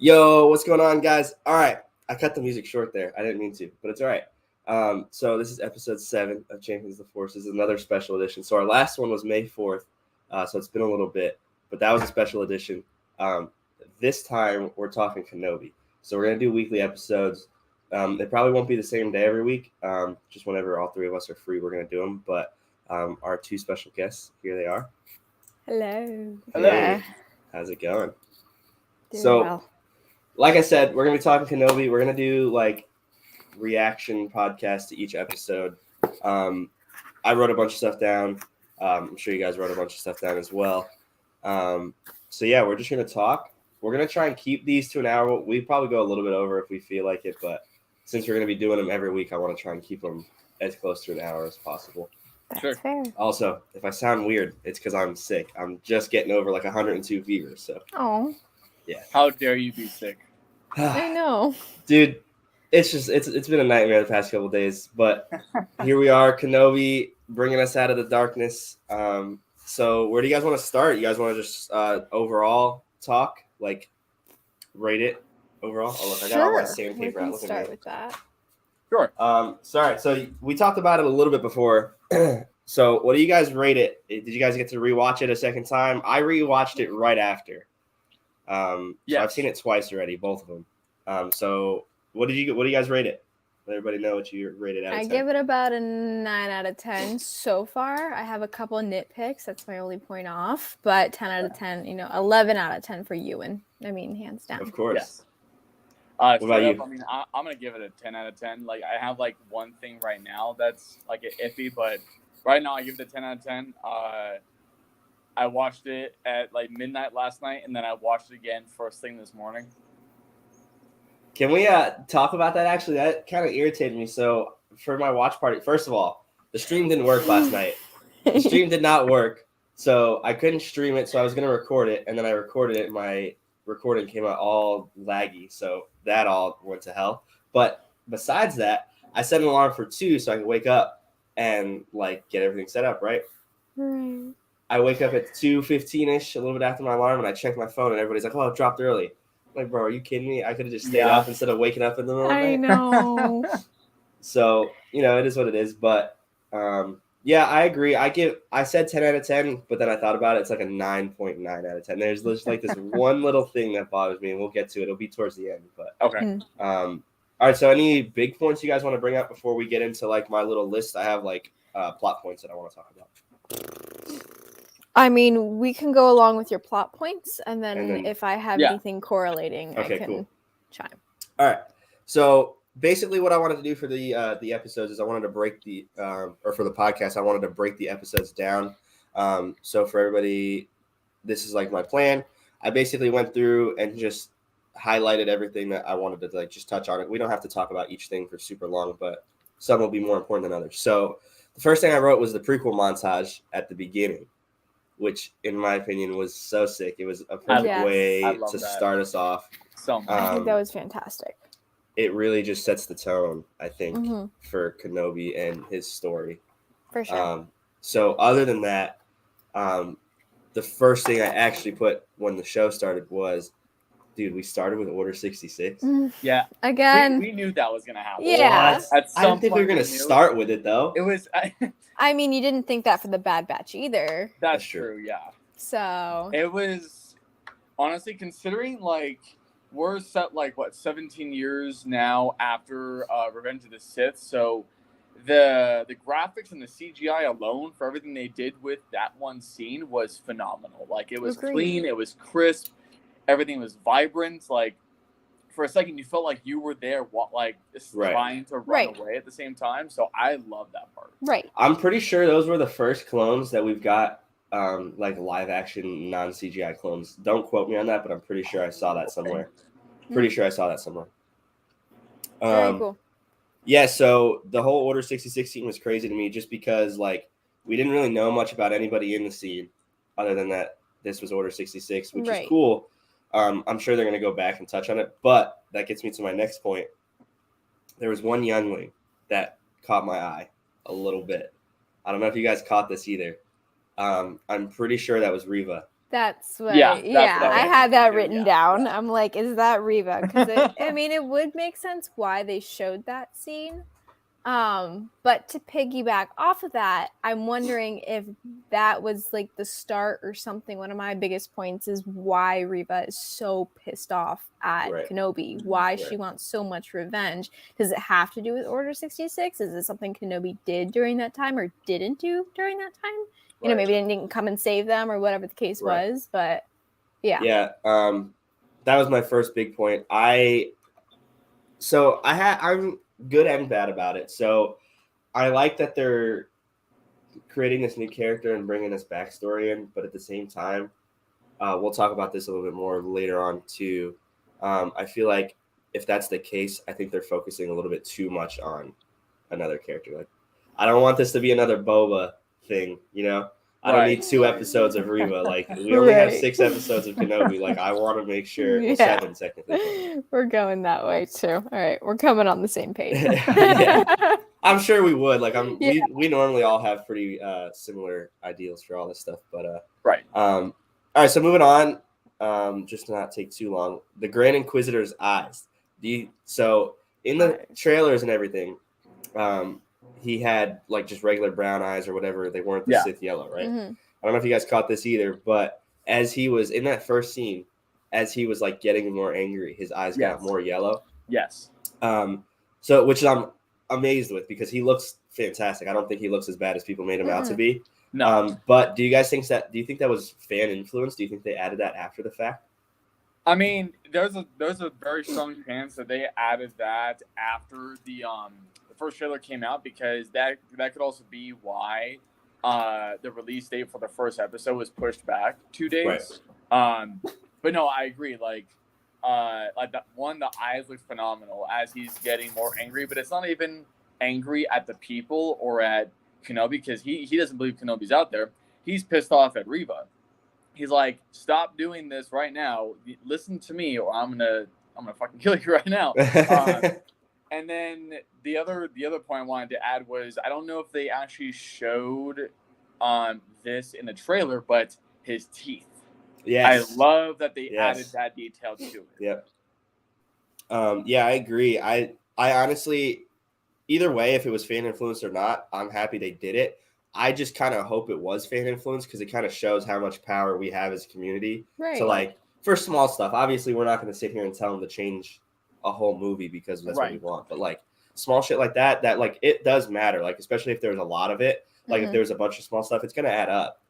Yo, what's going on, guys? All right, I cut the music short there. I didn't mean to, but it's all right. So this is episode 7 of Champions of the Forces, another special edition. So our last one was May 4th, so it's been a little bit, but that was a special edition. This time we're talking Kenobi. So we're gonna do weekly episodes. They probably won't be the same day every week. Just whenever all three of us are free, we're gonna do them. But our two special guests, here they are. Hello. Hey, how's it going? Doing well. Like I said, we're going to be talking Kenobi. We're going to do like reaction podcast to each episode. I wrote a bunch of stuff down. I'm sure you guys wrote a bunch of stuff down as well. So yeah, we're just going to talk. We're going to try and keep these to an hour. We probably go a little bit over if we feel like it, but since we're going to be doing them every week, I want to try and keep them as close to an hour as possible. That's fair. Also, if I sound weird, it's because I'm sick. I'm just getting over like 102 fever. So. Oh. Yeah. How dare you be sick? I know. Dude, it's been a nightmare the past couple of days, but here we are, Kenobi bringing us out of the darkness. So where do you guys want to start? You guys want to just overall talk, like rate it overall? Oh, look, I got all my sandpaper out. We can start with that. Sure. Sorry. So we talked about it a little bit before. So what do you guys rate it? Did you guys get to rewatch it a second time? I rewatched it right after. So I've seen it twice already, both of them. So what do you guys rate it? Let everybody know what you rated out of 10. I give it about a 9 out of 10 so far. I have a couple nitpicks. That's my only point off. But 10 out of 10, 11 out of 10 for Ewan. I mean, hands down. Of course. Yes. What about you? I mean, I'm going to give it a 10 out of 10. Like, I have, like, one thing right now that's, like, iffy. But right now, I give it a 10 out of 10. I watched it at like midnight last night, and then I watched it again first thing this morning. Can we talk about that? Actually, that kind of irritated me. So for my watch party, first of all, the stream didn't work last night. The stream did not work, so I couldn't stream it. So I was gonna record it, and then I recorded it. And my recording came out all laggy, so that all went to hell. But besides that, I set an alarm for 2 so I could wake up and like get everything set up, right? Right. I wake up at 2:15ish, a little bit after my alarm, and I check my phone, and everybody's like, "Oh, it dropped early." I'm like, bro, are you kidding me? I could have just stayed up instead of waking up in the middle of the night. I know. So, it is what it is. But, yeah, I agree. I said 10 out of 10, but then I thought about it. It's like a 9.9 out of 10. There's just like this one little thing that bothers me, and we'll get to it. It'll be towards the end. But okay. All right, so any big points you guys want to bring up before we get into like my little list? I have like plot points that I want to talk about. I mean, we can go along with your plot points, and then if I have anything correlating, I can chime. All right. So basically, what I wanted to do for the episodes is I wanted to break or for the podcast, I wanted to break the episodes down. So for everybody, this is like my plan. I basically went through and just highlighted everything that I wanted to like just touch on it. We don't have to talk about each thing for super long, but some will be more important than others. So the first thing I wrote was the prequel montage at the beginning, which in my opinion was so sick. It was a perfect way to start us off. So I think that was fantastic. It really just sets the tone, I think, for Kenobi and his story. For sure. So other than that, the first thing I actually put when the show started was, dude, we started with Order 66. Yeah. Again. We knew that was going to happen. Yeah. I didn't think we were going to start with it, though. It was... I mean, you didn't think that for the Bad Batch either. That's true, yeah. So... It was... Honestly, considering, like, we're set, like, 17 years now after Revenge of the Sith, so the graphics and the CGI alone for everything they did with that one scene was phenomenal. Like, it was clean, it was crisp, everything was vibrant. Like, for a second, you felt like you were there, trying to run away at the same time. So I love that part. Right. I'm pretty sure those were the first clones that we've got, like live action non-CGI clones. Don't quote me on that, but I'm pretty sure I saw that somewhere. Very cool. Yeah, so the whole Order 66 scene was crazy to me just because, like, we didn't really know much about anybody in the scene other than that this was Order 66, which is cool. I'm sure they're going to go back and touch on it, but that gets me to my next point. There was one youngling that caught my eye a little bit. I don't know if you guys caught this either. I'm pretty sure that was Reva. That's what, Yeah, that's yeah, what I I had that too, written yeah. down. I'm like, is that Reva? Because I mean, it would make sense why they showed that scene. But to piggyback off of that, I'm wondering if that was like the start or something. One of my biggest points is why Reva is so pissed off at Right. Kenobi, why Right. she wants so much revenge. Does it have to do with Order 66? Is it something Kenobi did during that time or didn't do during that time? You know, Right. maybe didn't come and save them or whatever the case Right. was, but yeah. Yeah. That was my first big point. I'm good and bad about it. So I like that they're creating this new character and bringing this backstory in, but at the same time, we'll talk about this a little bit more later on too. I feel like if that's the case, I think they're focusing a little bit too much on another character. Like, I don't want this to be another Boba thing, you know? I don't need 2 episodes of Reva. Like, we only have 6 episodes of Kenobi. Like, I want to make sure, well, 7 technically. We're going that way too. All right, we're coming on the same page. Yeah. I'm sure we would. Like, Yeah. we normally all have pretty similar ideals for all this stuff. But Right. all right. So moving on, just to not take too long. The Grand Inquisitor's eyes. So in the trailers and everything, he had like just regular brown eyes or whatever. They weren't the Sith yellow, right? Mhm. I don't know if you guys caught this either, but as he was in that first scene, as he was like getting more angry, his eyes got more yellow. Yes. So which I'm amazed with because he looks fantastic. I don't think he looks as bad as people made him out to be. No. But do you think that was fan influence? Do you think they added that after the fact? I mean, there's a very strong chance that they added that after the first trailer came out because that could also be why the release date for the first episode was pushed back 2 days. Right. But no, I agree. Like the eyes look phenomenal as he's getting more angry, but it's not even angry at the people or at Kenobi because he doesn't believe Kenobi's out there. He's pissed off at Reva. He's like, stop doing this right now. Listen to me, or I'm gonna fucking kill you right now. And then the other point I wanted to add was I don't know if they actually showed this in the trailer, but his teeth. Yes. I love that they added that detail to it. Yep. Yeah, I agree. I honestly, either way, if it was fan influence or not, I'm happy they did it. I just kind of hope it was fan influence because it kind of shows how much power we have as a community. Right. So, like, for small stuff, obviously we're not going to sit here and tell them to change a whole movie because that's what we want. But, like, small shit like that, like, it does matter. Like, especially if there's a lot of it. Like, if there's a bunch of small stuff, it's going to add up.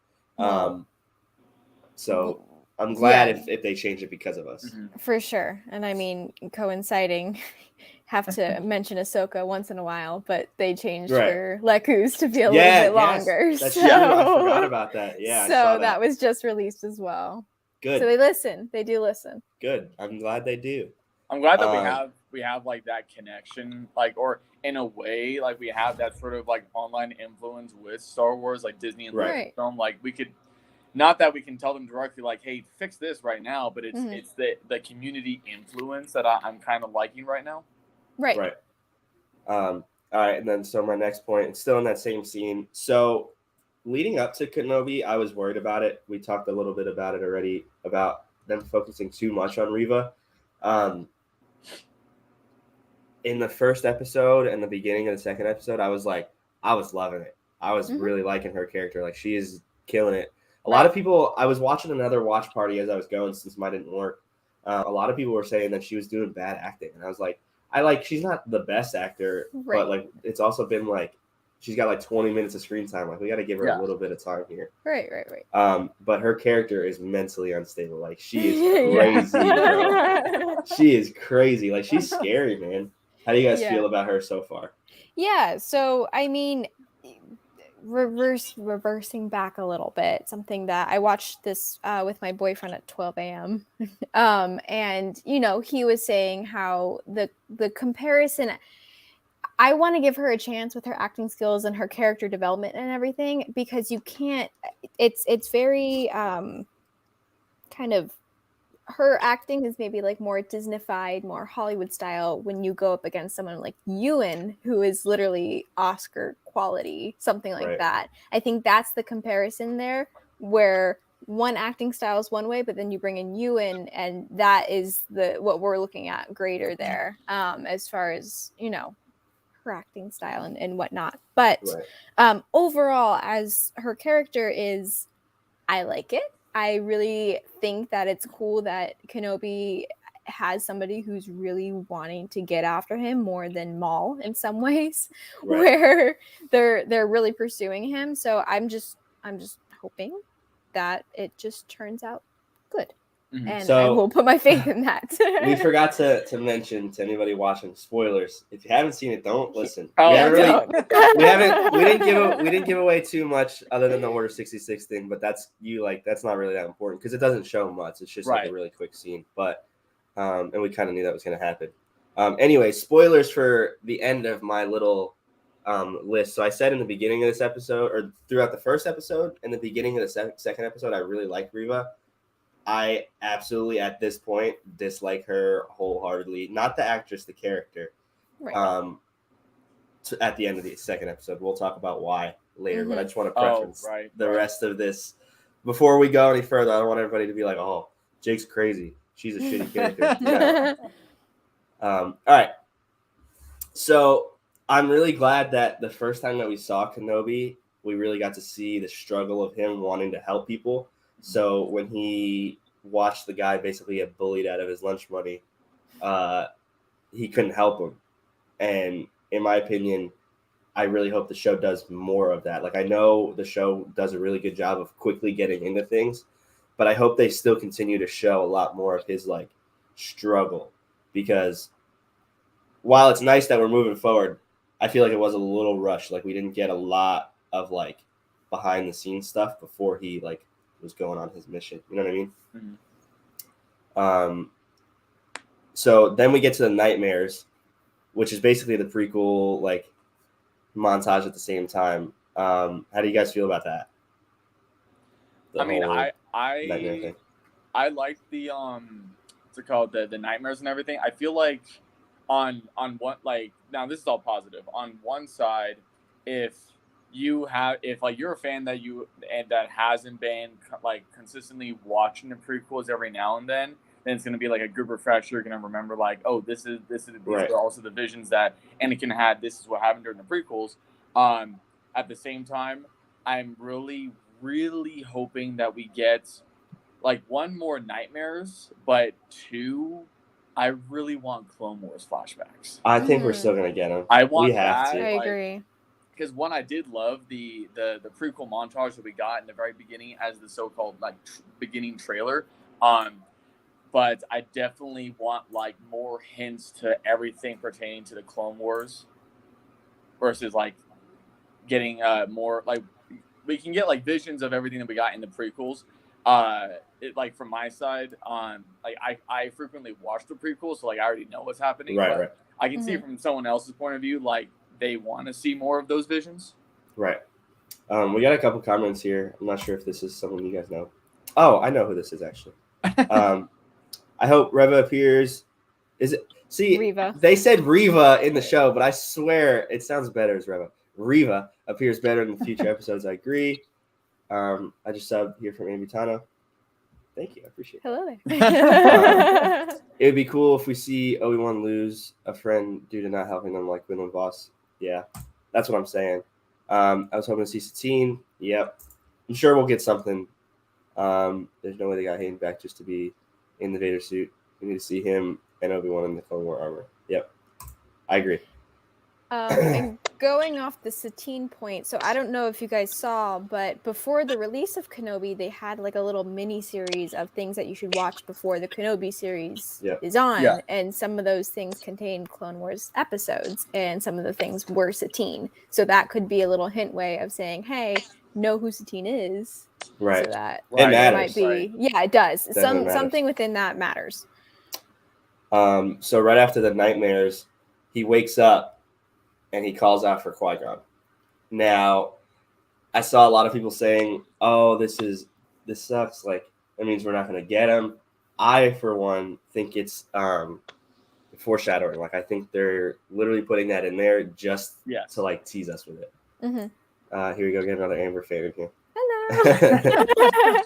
So I'm glad if they change it because of us. For sure. And I mean, coinciding, have to mention Ahsoka once in a while, but they changed her Lekkus to be a little bit longer. That's true. I forgot about that. Yeah. So that was just released as well. Good. So they listen. They do listen. Good. I'm glad they do. I'm glad that we have like that connection, like, or in a way, like we have that sort of like online influence with Star Wars, like Disney and Lucasfilm. Like we could, not that we can tell them directly, like, hey, fix this right now, but it's the community influence that I'm kind of liking right now. Right. All right, and then so my next point, it's still in that same scene. So leading up to Kenobi, I was worried about it. We talked a little bit about it already, about them focusing too much on Reva. In the first episode and the beginning of the second episode, I was loving it. I was really liking her character. Like, she is killing it. A lot of people, I was watching another watch party as I was going since mine didn't work. A lot of people were saying that she was doing bad acting. And I was like, she's not the best actor, but like, it's also been like, she's got like 20 minutes of screen time. Like, we got to give her a little bit of time here. Right. But her character is mentally unstable. Like, she is crazy, bro. She is crazy. Like, she's scary, man. How do you guys feel about her so far? Yeah. So, I mean, reversing back a little bit, something that I watched this with my boyfriend at 12 a.m. And, you know, he was saying how the comparison, I want to give her a chance with her acting skills and her character development and everything, because you can't, it's very kind of, her acting is maybe like more Disney-fied, more Hollywood style when you go up against someone like Ewan, who is literally Oscar quality, something like that. I think that's the comparison there, where one acting style is one way, but then you bring in Ewan, and that is what we're looking at greater there, as far as, you know, her acting style and whatnot. But overall, as her character is, I like it. I really think that it's cool that Kenobi has somebody who's really wanting to get after him more than Maul in some ways, where they're really pursuing him. So I'm just hoping that it just turns out good. And so, I will put my faith in that. We forgot to mention to anybody watching, spoilers. If you haven't seen it, don't listen. Oh, we didn't give away too much other than the Order 66 thing, but that's not really that important because it doesn't show much. It's just like a really quick scene. But and we kind of knew that was going to happen. Anyway, spoilers for the end of my little list. So I said in the beginning of this episode, or throughout the first episode, and the beginning of the second episode, I really like Reva. I absolutely, at this point, dislike her wholeheartedly. Not the actress, the character. At the end of the second episode, we'll talk about why later. But I just want to preference the rest of this before we go any further. I don't want everybody to be like, "Oh, Jake's crazy. She's a shitty character." No. All right. So I'm really glad that the first time that we saw Kenobi, we really got to see the struggle of him wanting to help people. So when he watched the guy basically get bullied out of his lunch money, he couldn't help him. And in my opinion, I really hope the show does more of that. Like, I know the show does a really good job of quickly getting into things, but I hope they still continue to show a lot more of his like struggle, because while it's nice that we're moving forward, I feel like it was a little rushed. Like, we didn't get a lot of like behind the scenes stuff before he like was going on his mission. You know what I mean? So then we get to the nightmares, which is basically the prequel like montage at the same time. How do you guys feel about that? I like the what's it called, the nightmares and everything. I feel like on one, like, now this is all positive. On one side, if you're a fan that hasn't been like consistently watching the prequels every now and then it's going to be like a good refresher. You're going to remember like, oh, these are also the visions that Anakin had. This is what happened during the prequels. At the same time, I'm really, really hoping that we get like one, more nightmares, but two, I really want Clone Wars flashbacks. I think we're still going to get them. I want that. I agree. Because one, I did love the prequel montage that we got in the very beginning as the so-called like beginning trailer. But I definitely want like more hints to everything pertaining to the Clone Wars versus like getting more like we can get like visions of everything that we got in the prequels. Like from my side, like I frequently watch the prequels, so like I already know what's happening. Right. I can see from someone else's point of view, like they want to see more of those visions. Right. We got a couple comments here. I'm not sure if this is someone you guys know. Oh, I know who this is actually. I hope Reva appears. Is it? See, Reva. They said Reva in the show, but I swear it sounds better as Reva. Reva appears better in the future episodes. I agree. I just subbed here from Amy Tano. Thank you. I appreciate it. Hello there. It would be cool if we see Obi-Wan lose a friend due to not helping them like Quinlan Voss. Yeah, that's what I'm saying. I was hoping to see Satine. Yep. I'm sure we'll get something. There's no way they got Hayden back just to be in the Vader suit. We need to see him and Obi-Wan in the Clone War armor. Yep. I agree. And going off the Satine point, so I don't know if you guys saw, but before the release of Kenobi, they had like a little mini series of things that you should watch before the Kenobi series is on. Yeah. And some of those things contain Clone Wars episodes, and some of the things were Satine. So that could be a little hint way of saying, hey, know who Satine is. Right. So that it matters. Might be, yeah, it does. Something within that matters. So right after the nightmares, he wakes up and he calls out for Qui-Gon. Now, I saw a lot of people saying, oh, this sucks. Like, that means we're not going to get him. I, for one, think it's foreshadowing. Like, I think they're literally putting that in there just to, like, tease us with it. Mm-hmm. Here we go. Get another Amber fan in here. Hello.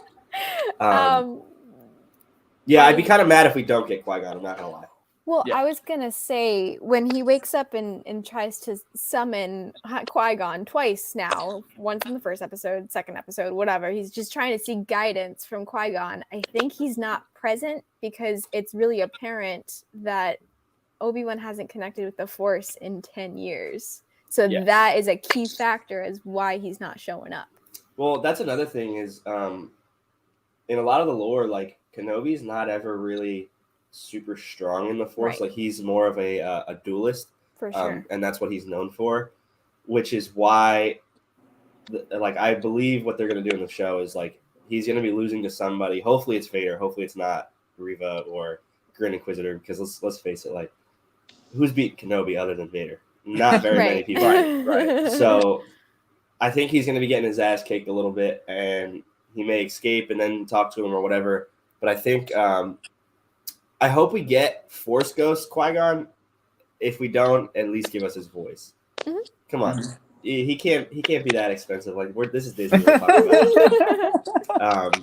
Yeah, I'd be kind of mad if we don't get Qui-Gon. I'm not gonna lie. Well, Yeah. I was gonna say when he wakes up and tries to summon Qui-Gon twice now, once in the first episode, second episode, whatever. He's just trying to seek guidance from Qui-Gon. I think he's not present because it's really apparent that Obi-Wan hasn't connected with the Force in 10 years. So Yes. that is a key factor as why he's not showing up. Well, that's another thing is in a lot of the lore, like Kenobi's not ever really super strong in the Force. Right. Like he's more of a duelist, For sure. and that's what he's known for, which is why, like, I believe what they're gonna do in the show is like he's gonna be losing to somebody. Hopefully, it's Vader. Hopefully, it's not Reva or Grand Inquisitor. Because let's face it, like, who's beat Kenobi other than Vader? Not very many people. Right. So I think he's gonna be getting his ass kicked a little bit, and he may escape and then talk to him or whatever. But I think I hope we get Force Ghost Qui-Gon. If we don't, at least give us his voice. Mhm. Come on, he can't be that expensive. Like this is Disney. We're talking about.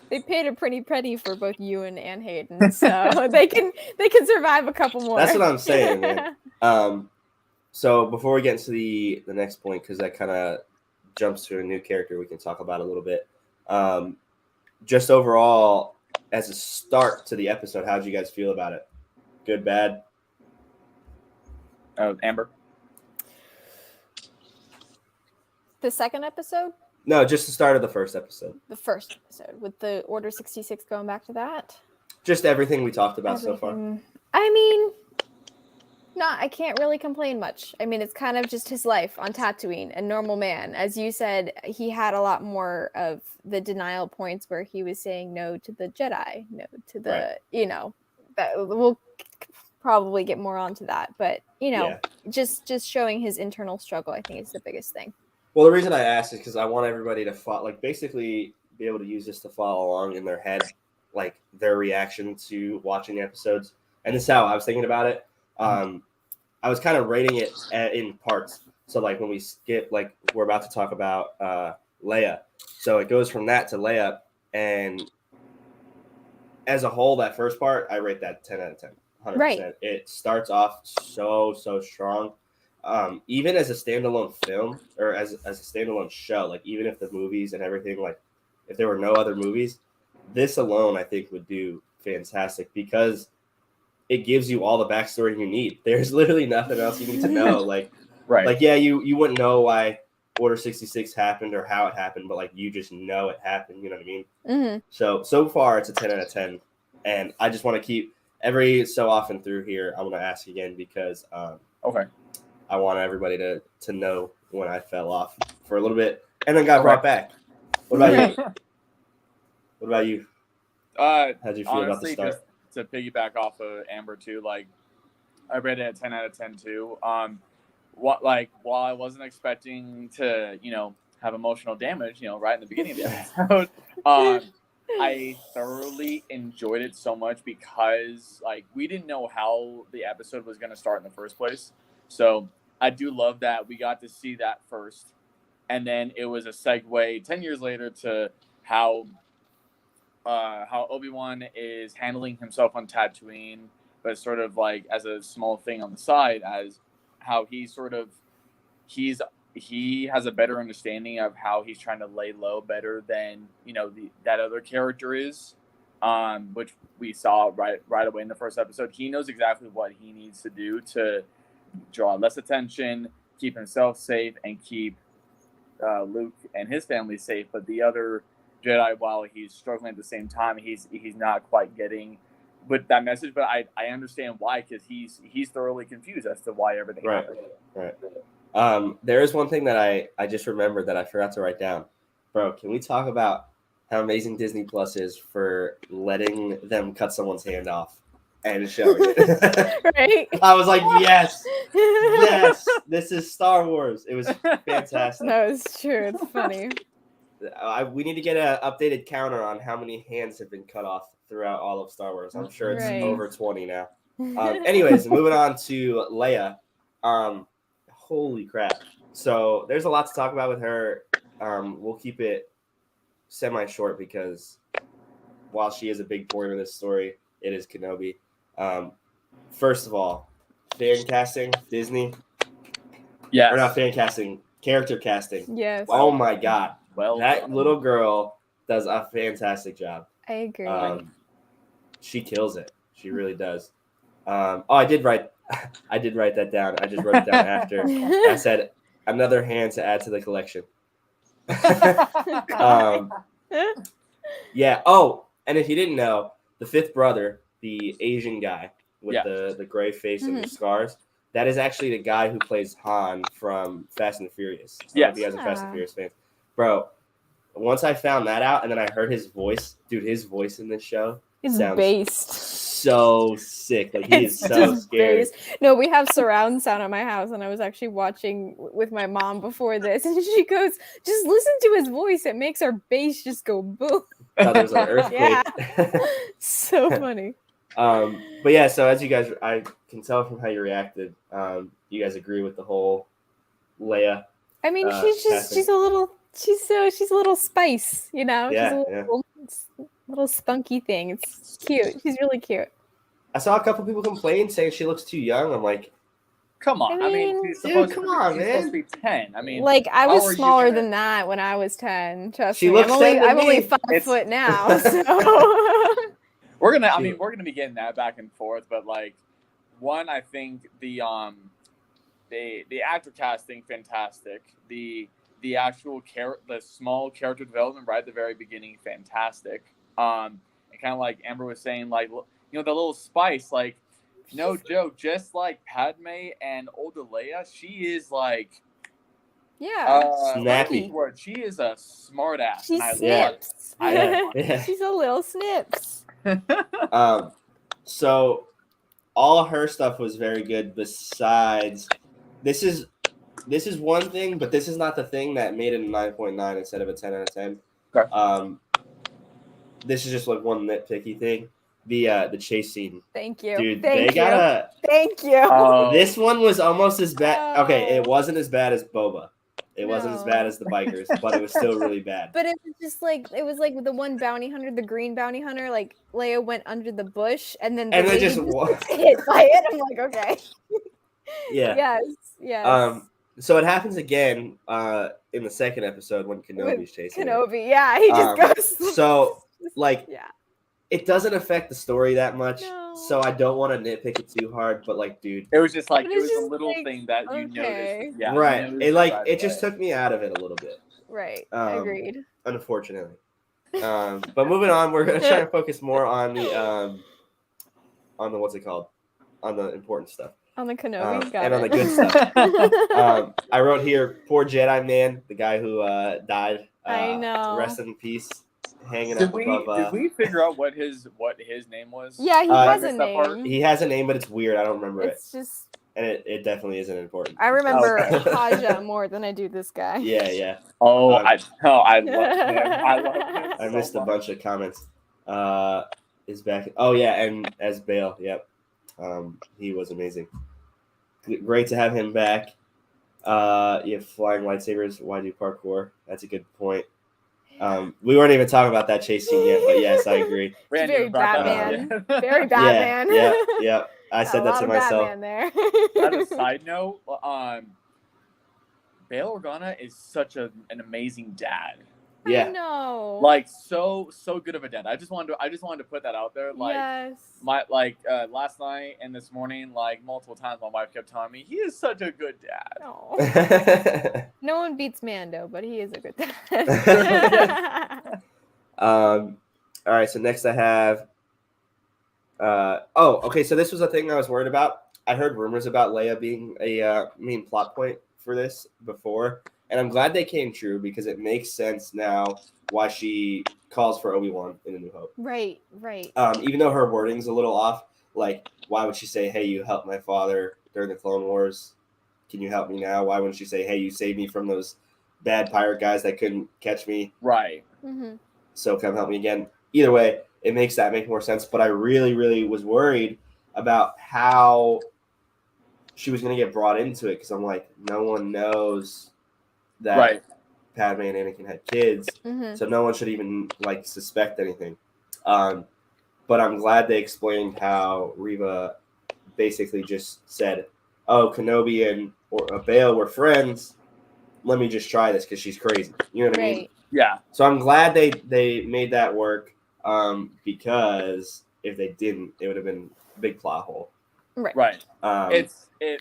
They paid a pretty penny for both Ewan and Hayden, so they can survive a couple more. That's what I'm saying, man. So before we get into the next point, because that kind of jumps to a new character we can talk about a little bit. Just overall, as a start to the episode, how did you guys feel about it? Good, bad? Amber. The second episode? No, just the start of the first episode. The first episode with the Order 66 going back to that. Just everything we talked about so far. I mean, I can't really complain much. I mean, it's kind of just his life on Tatooine, a normal man. As you said, he had a lot more of the denial points where he was saying no to the Jedi, no to the, that we'll probably get more onto that. But, just showing his internal struggle, I think is the biggest thing. Well, the reason I asked is because I want everybody to basically be able to use this to follow along in their head, like their reaction to watching the episodes. And this is how I was thinking about it. I was kind of rating it in parts. So like when we skip, like we're about to talk about Leia. So it goes from that to Leia. And as a whole, that first part, I rate that 10 out of 10, 100%. Right. It starts off so strong. Even as a standalone film or as a standalone show, like even if the movies and everything, like if there were no other movies, this alone I think would do fantastic because it gives you all the backstory you need. There's literally nothing else you need to know. Like, right. Like, yeah, you wouldn't know why Order 66 happened or how it happened, but like you just know it happened. You know what I mean? Mm-hmm. So far it's a 10 out of 10, and I just want to keep every so often through here. I'm going to ask again because okay. I want everybody to know when I fell off for a little bit and then got brought back. What about you? What about you? How'd you feel about the start? To piggyback off of Amber too, like I rated it a 10 out of 10 too. While I wasn't expecting to, have emotional damage, right in the beginning of the episode, I thoroughly enjoyed it so much because like we didn't know how the episode was going to start in the first place. So I do love that we got to see that first. And then it was a segue 10 years later to how Obi-Wan is handling himself on Tatooine, but sort of like as a small thing on the side, as how he has a better understanding of how he's trying to lay low better than that other character is, which we saw right away in the first episode. He knows exactly what he needs to do to draw less attention, keep himself safe, and keep Luke and his family safe. But the other Jedi, while he's struggling at the same time, he's not quite getting with that message. But I understand why, because he's thoroughly confused as to why everything happened. Right. There is one thing that I just remembered that I forgot to write down. Bro, can we talk about how amazing Disney Plus is for letting them cut someone's hand off and showing it? Right. I was like, yes, this is Star Wars. It was fantastic. That was true. It's funny. We need to get an updated counter on how many hands have been cut off throughout all of Star Wars. I'm sure it's over 20 now. Anyways, moving on to Leia. Holy crap. So there's a lot to talk about with her. We'll keep it semi-short because while she is a big point of this story, it is Kenobi. First of all, fan casting, Disney. Yes. Or not fan casting, character casting. Yes. Oh my God. Well, That little girl does a fantastic job. I agree. She kills it. She really does. I did write that down. I just wrote it down after. I said another hand to add to the collection. Yeah. Oh, and if you didn't know, the fifth brother, the Asian guy with the gray face and the scars, that is actually the guy who plays Han from Fast and Furious. Yeah. If you guys are Fast and Furious fans. Bro, once I found that out and then I heard his voice, dude, his voice in this show sounds based. so sick. Like, he is so scary. Based. No, we have surround sound at my house, and I was actually watching with my mom before this, and she goes, just listen to his voice. It makes our bass just go boom. Thought there was an earthquake. Yeah. So funny. But yeah, so as you guys, I can tell from how you reacted, you guys agree with the whole Leia. I mean, she's a little spice, you know. Yeah, she's a little spunky thing. It's cute. She's really cute. I saw a couple people complain saying she looks too young. I'm like, come on. I mean, she's dude, supposed man. to be 10. I mean, like, I was smaller than that when I was 10. Trust me. Looks I'm only 5 foot now. So we're gonna be getting that back and forth, but like, one, I think the actor casting, fantastic. The actual the small character development right at the very beginning, fantastic. And kind of like Amber was saying, like, you know, the little spice, like, no joke, just like Padme and older Leia, she is like, snappy. Word. She is a smart ass. She snips. Yeah. She's a little snips. So all of her stuff was very good. Besides, this is one thing, but this is not the thing that made it a 9.9 instead of a 10 out of 10. Okay. This is just like one nitpicky thing. The chase scene. Thank you. Dude, Thank you. This one was almost as bad. Okay, it wasn't as bad as Boba. It wasn't as bad as the bikers, but it was still really bad. But it was just like with the one bounty hunter, the green bounty hunter. Like, Leia went under the bush, and then they just hit by it. I'm like, okay. Yeah. Yes. So it happens again in the second episode when Kenobi's chasing Kenobi. Yeah, he just goes. So like, yeah. It doesn't affect the story that much, No. so I don't want to nitpick it too hard. But like, dude, it was just like it was just a little thing that you noticed. Yeah, right. It just took me out of it a little bit. Right. Agreed. Unfortunately. But moving on, we're gonna try to focus more on the what's it called, on the important stuff. On the Kenobi, and on the good stuff. I wrote here, poor Jedi man, the guy who died. I know. Rest in peace. Hanging did up above. Did we figure out what his name was? Yeah, he has a name. He has a name, but it's weird. I don't remember it. It's just. And it definitely isn't important. I remember Haja more than I do this guy. Yeah. Oh, I love him. I love him. I missed a bunch of comments. Is back. Oh yeah, and as Bale. Yep. He was amazing. Great to have him back. You have flying lightsabers. Why do parkour? That's a good point. We weren't even talking about that chase scene yet, but yes, I agree. Very Batman. Very Batman. Yeah. I said that to myself. There. As a side note, Bail Organa is such an amazing dad. Yeah. I know. Like so good of a dad. I just wanted to put that out there. Like last night and this morning, like multiple times, my wife kept telling me he is such a good dad. Oh. No one beats Mando, but he is a good dad. All right. So next I have. Okay. So this was a thing I was worried about. I heard rumors about Leia being a main plot point for this before. And I'm glad they came true because it makes sense now why she calls for Obi-Wan in A New Hope. Right. Even though her wording's a little off, like, why would she say, hey, you helped my father during the Clone Wars? Can you help me now? Why wouldn't she say, hey, you saved me from those bad pirate guys that couldn't catch me? Right. Mm-hmm. So come help me again. Either way, it makes that make more sense. But I really, really was worried about how she was going to get brought into it because I'm like, no one knows that Padme and Anakin had kids, so no one should even like suspect anything. But I'm glad they explained how Reva basically just said, "Oh, Kenobi and Bail were friends. Let me just try this because she's crazy." You know what I mean? Right. Yeah. So I'm glad they made that work, because if they didn't, it would have been a big plot hole. Right. So Yeah,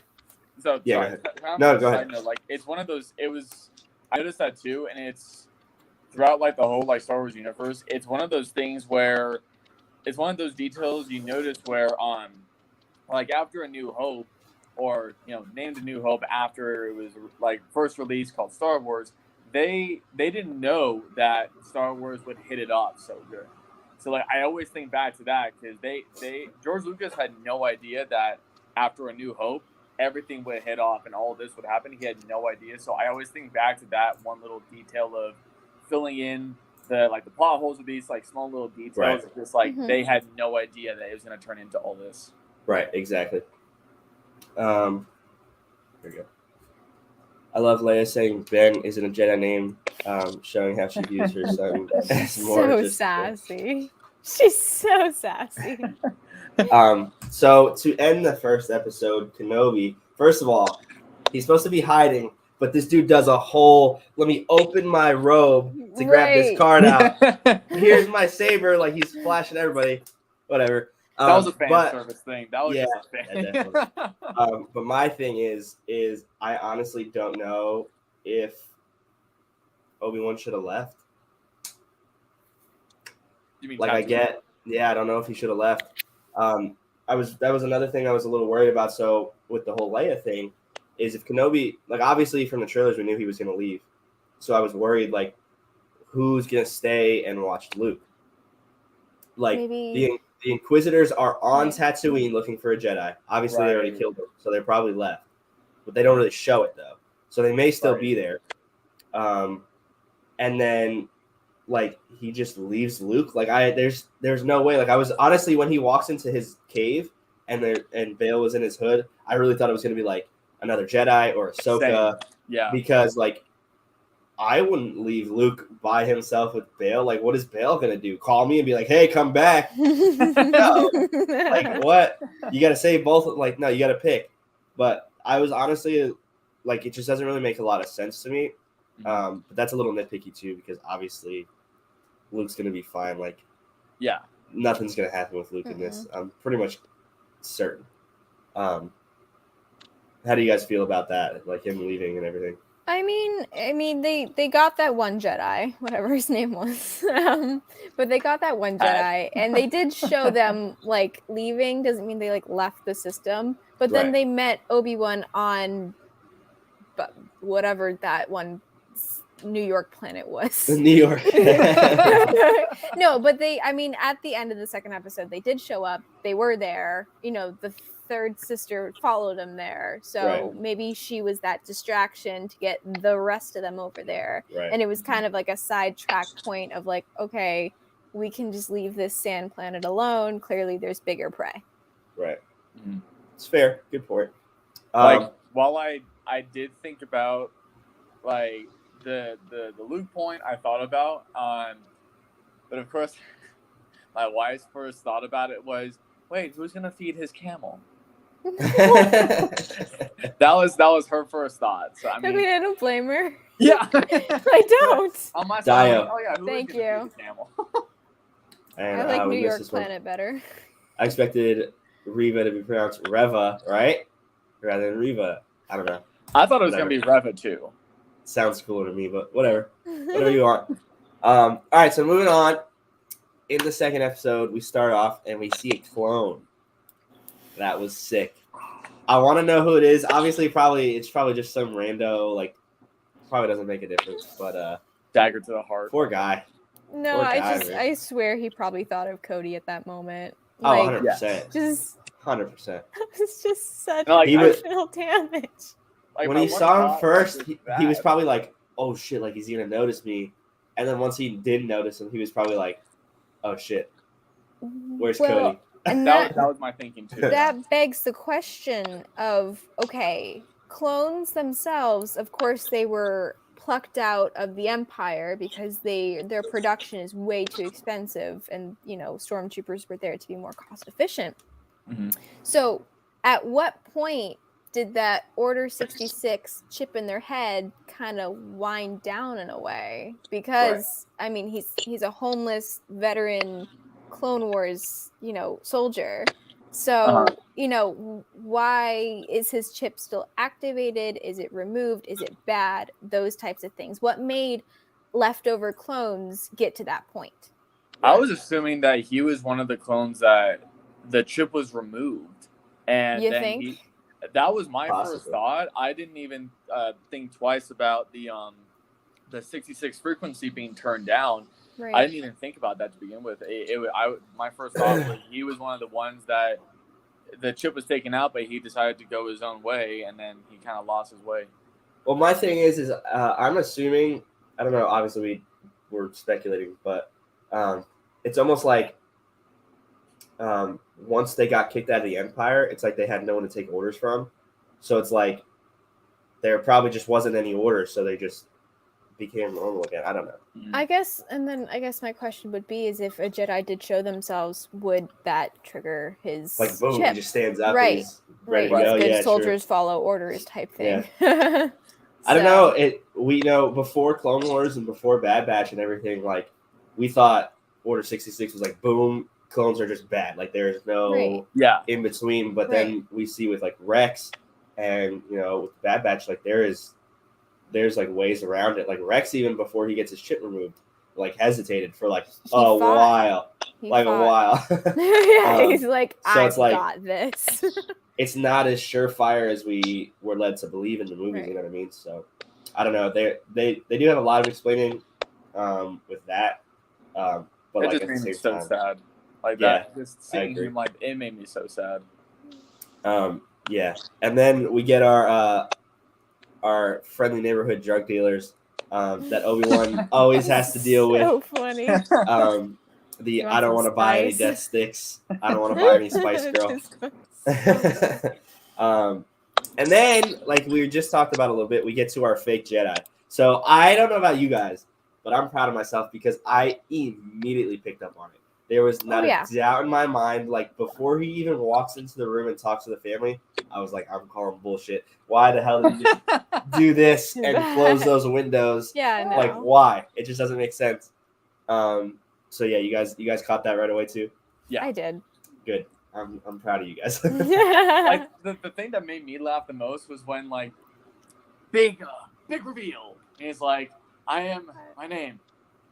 sorry. go ahead. Kind of No, a go side ahead. note, like it's one of those. I noticed that too, and it's throughout like the whole like Star Wars universe. It's one of those things where it's one of those details you notice where like after A New Hope, or named A New Hope after it was like first released called Star Wars, they didn't know that Star Wars would hit it off so good. So like I always think back to that because they George Lucas had no idea that after A New Hope everything would hit off and all this would happen. He had no idea. So I always think back to that one little detail of filling in the plot holes with these like small little details. Right. Just like Mhm. they had no idea that it was going to turn into all this. Right, exactly. There we go. I love Leia saying Ben isn't a Jedi name, showing how she views her son as more So just. sassy. She's so sassy. So to end the first episode, Kenobi, first of all, he's supposed to be hiding, but this dude does a whole, let me open my robe to grab this Right. card out. Here's my saber, like he's flashing everybody. Whatever. That was a fan but, service thing. That was yeah, just a fan. yeah, definitely. But my thing is I honestly don't know if Obi-Wan should have left. You mean Like I don't know if he should have left. That was another thing I was a little worried about. So with the whole Leia thing, is if Kenobi, like obviously from the trailers we knew he was going to leave, so I was worried like who's going to stay and watch Luke. Like Maybe the Inquisitors are on Right. Tatooine looking for a Jedi. Obviously they already Right. killed them, so they probably left, but they don't really show it though. So they may still be there. And then like he just leaves Luke. Like there's no way. Like I was honestly when he walks into his cave and Bail was in his hood, I really thought it was gonna be like another Jedi or Ahsoka. Same. Yeah. Because like I wouldn't leave Luke by himself with Bail. Like what is Bail gonna do? Call me and be like, hey, come back. No. Like what? You gotta say both. Like no, you gotta pick. But I was honestly like it just doesn't really make a lot of sense to me. But that's a little nitpicky too because obviously Luke's gonna be fine. Like, yeah, nothing's gonna happen with Luke in this. I'm pretty much certain. How do you guys feel about that? Like him leaving and everything. I mean, they got that one Jedi, whatever his name was, but they got that one Jedi, and they did show them like leaving. Doesn't mean they like left the system, but then they met Obi-Wan on, whatever that one New York planet was. New York. No, but at the end of the second episode, they did show up. They were there. The third sister followed him there. So maybe she was that distraction to get the rest of them over there. Right. And it was kind of like a sidetrack point of like, okay, we can just leave this sand planet alone. Clearly there's bigger prey. Right. Mm-hmm. It's fair. Good point. While I did think about like the Luke point I thought about, but of course my wife's first thought about it was, wait, who's gonna feed his camel? that was her first thought. So I mean, I don't blame her. Yeah. I don't. On my side, like, oh yeah, who Thank is gonna you. feed the camel? And, I like New York planet better. I expected Reva to be pronounced Reva, right? Rather than Reva. I don't know. I thought it was gonna be Reva too. Sounds cooler to me, but whatever. Whatever you want. All right, so moving on. In the second episode, we start off and we see a clone. That was sick. I want to know who it is. Obviously, it's probably just some rando. Like, probably doesn't make a difference. But dagger to the heart. Poor guy. No, I swear he probably thought of Cody at that moment. Like, 100%. Just 100%. It's just such emotional damage. Like, when he saw him first, he was probably like, "Oh shit!" Like he's gonna notice me. And then once he did notice him, he was probably like, "Oh shit, where's Cody?" And that was my thinking too. That begs the question of, okay, clones themselves, of course, they were plucked out of the Empire because their production is way too expensive, and stormtroopers were there to be more cost efficient. Mm-hmm. So at what point did that Order 66 chip in their head kind of wind down in a way? Because I mean, he's a homeless veteran Clone Wars, soldier. So, why is his chip still activated? Is it removed? Is it bad? Those types of things. What made leftover clones get to that point? I was assuming that he was one of the clones that the chip was removed. And You then think? that was my Possibly. first thought. I didn't even think twice about the 66 frequency being turned down. Right. I didn't even think about that to begin with. My first thought was he was one of the ones that the chip was taken out, but he decided to go his own way, and then he kind of lost his way. Well, my thing is I'm assuming, I don't know, obviously we're speculating, but it's almost like once they got kicked out of the Empire, it's like they had no one to take orders from. So it's like there probably just wasn't any orders, so they just became normal again. I don't know. I guess my question would be is if a Jedi did show themselves, would that trigger his Like boom, chip? he just stands up, Right. and he's ready Right. to go. Good Yeah, soldiers follow orders type thing. I don't know. We know before Clone Wars and before Bad Batch and everything, like we thought Order 66 was like boom, clones are just bad. Like there's no in between. But then we see with like Rex and with Bad Batch, like there's like ways around it. Like Rex, even before he gets his chip removed, like hesitated for like a while. Yeah, he's like, I've got this. It's not as surefire as we were led to believe in the movies. Right. You know what I mean? So I don't know. They do have a lot of explaining with that. But it like just at the made me same so time, sad. Like Yeah, that, just seeing him, like it made me so sad. Yeah, and then we get our friendly neighborhood drug dealers that Obi-Wan always has to deal with. So funny. I don't want to buy any death sticks. I don't want to buy any Spice Girl. And then, like we just talked about a little bit, we get to our fake Jedi. So I don't know about you guys, but I'm proud of myself because I immediately picked up on it. There was not a doubt in my mind. Like before he even walks into the room and talks to the family, I was like, I'm calling bullshit. Why the hell did you just do this and close those windows? Yeah, no. Like why? It just doesn't make sense. So yeah, you guys caught that right away too? Yeah, I did. Good. I'm proud of you guys. Like the thing that made me laugh the most was when like big reveal. And he's like, my name,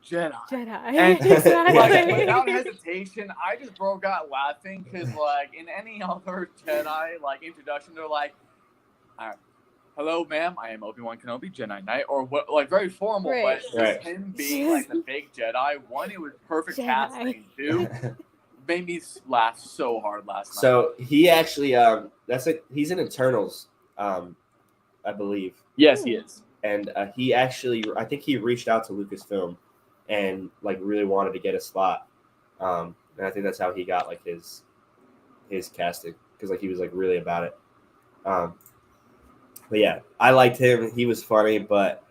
Jedi. And Exactly. like, without hesitation, I just broke out laughing because like in any other Jedi like introduction, they're like, all right, hello, ma'am, I am Obi-Wan Kenobi, Jedi Knight, or what, like very formal, but just him being like the fake Jedi. One, it was perfect casting. Two, made me laugh so hard last night. So he actually, he's in Eternals, I believe. Yes, he is. And he actually, I think he reached out to Lucasfilm and like really wanted to get a spot. And I think that's how he got like his casting because like he was like really about it. But yeah, I liked him. He was funny, but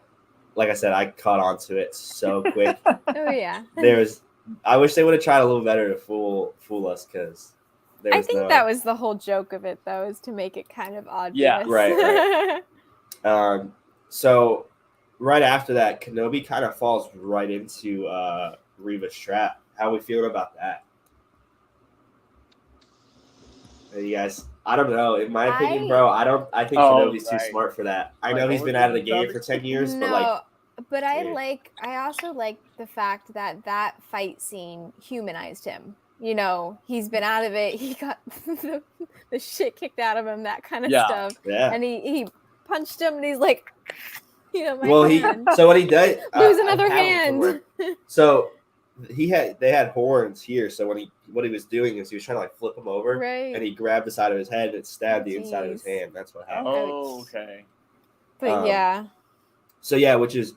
like I said, I caught on to it so quick. Oh yeah. I wish they would have tried a little better to fool us because I think that was the whole joke of it though, is to make it kind of obvious. Yeah, right. So right after that, Kenobi kind of falls right into Reva's trap. How are we feeling about that? You guys, I don't know. In my opinion, bro, I think Kenobi's too smart for that. I know he's been out of the game for 10 years, but I also like the fact that fight scene humanized him. You know, he's been out of it. He got the shit kicked out of him, that kind of stuff. Yeah. And he punched him, and he's like, hand. So what he did, lose another hand. So they had horns here. So what he was doing is he was trying to like flip him over, and he grabbed the side of his head and it stabbed the inside of his hand. That's what happened. Oh, okay. But yeah. So yeah, which is,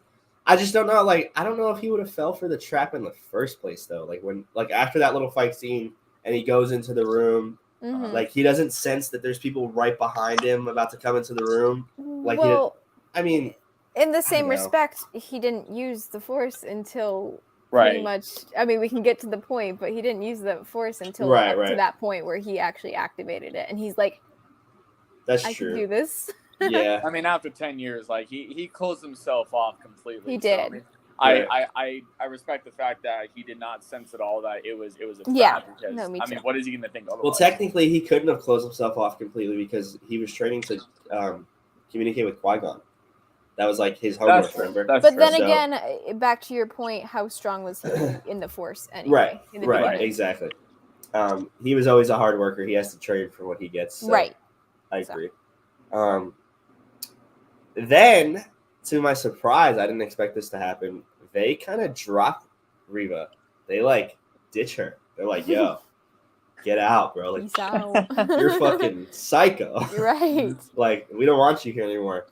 I just don't know. Like, I don't know if he would have fell for the trap in the first place though. Like when, like after that little fight scene, and he goes into the room, like he doesn't sense that there's people right behind him about to come into the room. Like, in the same know. respect, he didn't use the Force until pretty much. I mean, we can get to the point, but he didn't use the Force until up to that point where he actually activated it, and he's like, "That's I true. can do this." Yeah. I mean, after 10 years, like he closed himself off completely. He did. So, I respect the fact that he did not sense at all that it was a trap. Yeah. Because, No, me too. I mean, what is he going to think otherwise? Well, technically, he couldn't have closed himself off completely because he was training to communicate with Qui-Gon. That was like his homework, remember? But then again, back to your point, how strong was he in the Force anyway? Right, exactly. He was always a hard worker. He has to train for what he gets. So right. I agree. Then, to my surprise, I didn't expect this to happen. They kind of drop Reva. They like ditch her. They're like, "Yo, get out, bro! Like, peace out. You're fucking psycho. You're right. Like, we don't want you here anymore."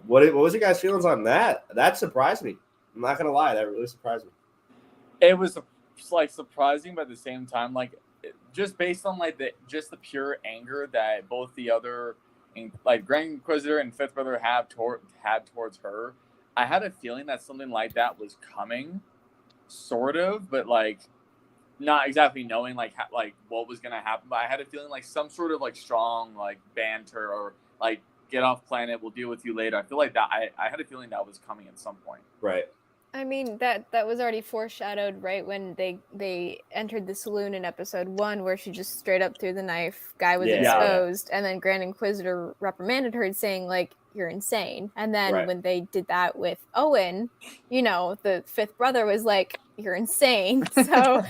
What was your guys' feelings on that? That surprised me. I'm not gonna lie, that really surprised me. It was like surprising, but at the same time, like just based on like the pure anger that both the other like Grand Inquisitor and Fifth Brother had towards her, I had a feeling that something like that was coming, sort of, but like not exactly knowing like what was gonna happen. But I had a feeling like some sort of like strong like banter or like get off planet, we'll deal with you later. I feel like that I had a feeling that was coming at some point. Right. I mean, that was already foreshadowed right when they entered the saloon in episode 1, where she just straight up threw the knife. Guy was exposed, and then Grand Inquisitor reprimanded her, saying like, "You're insane." And then when they did that with Owen, the Fifth Brother was like, "You're insane." So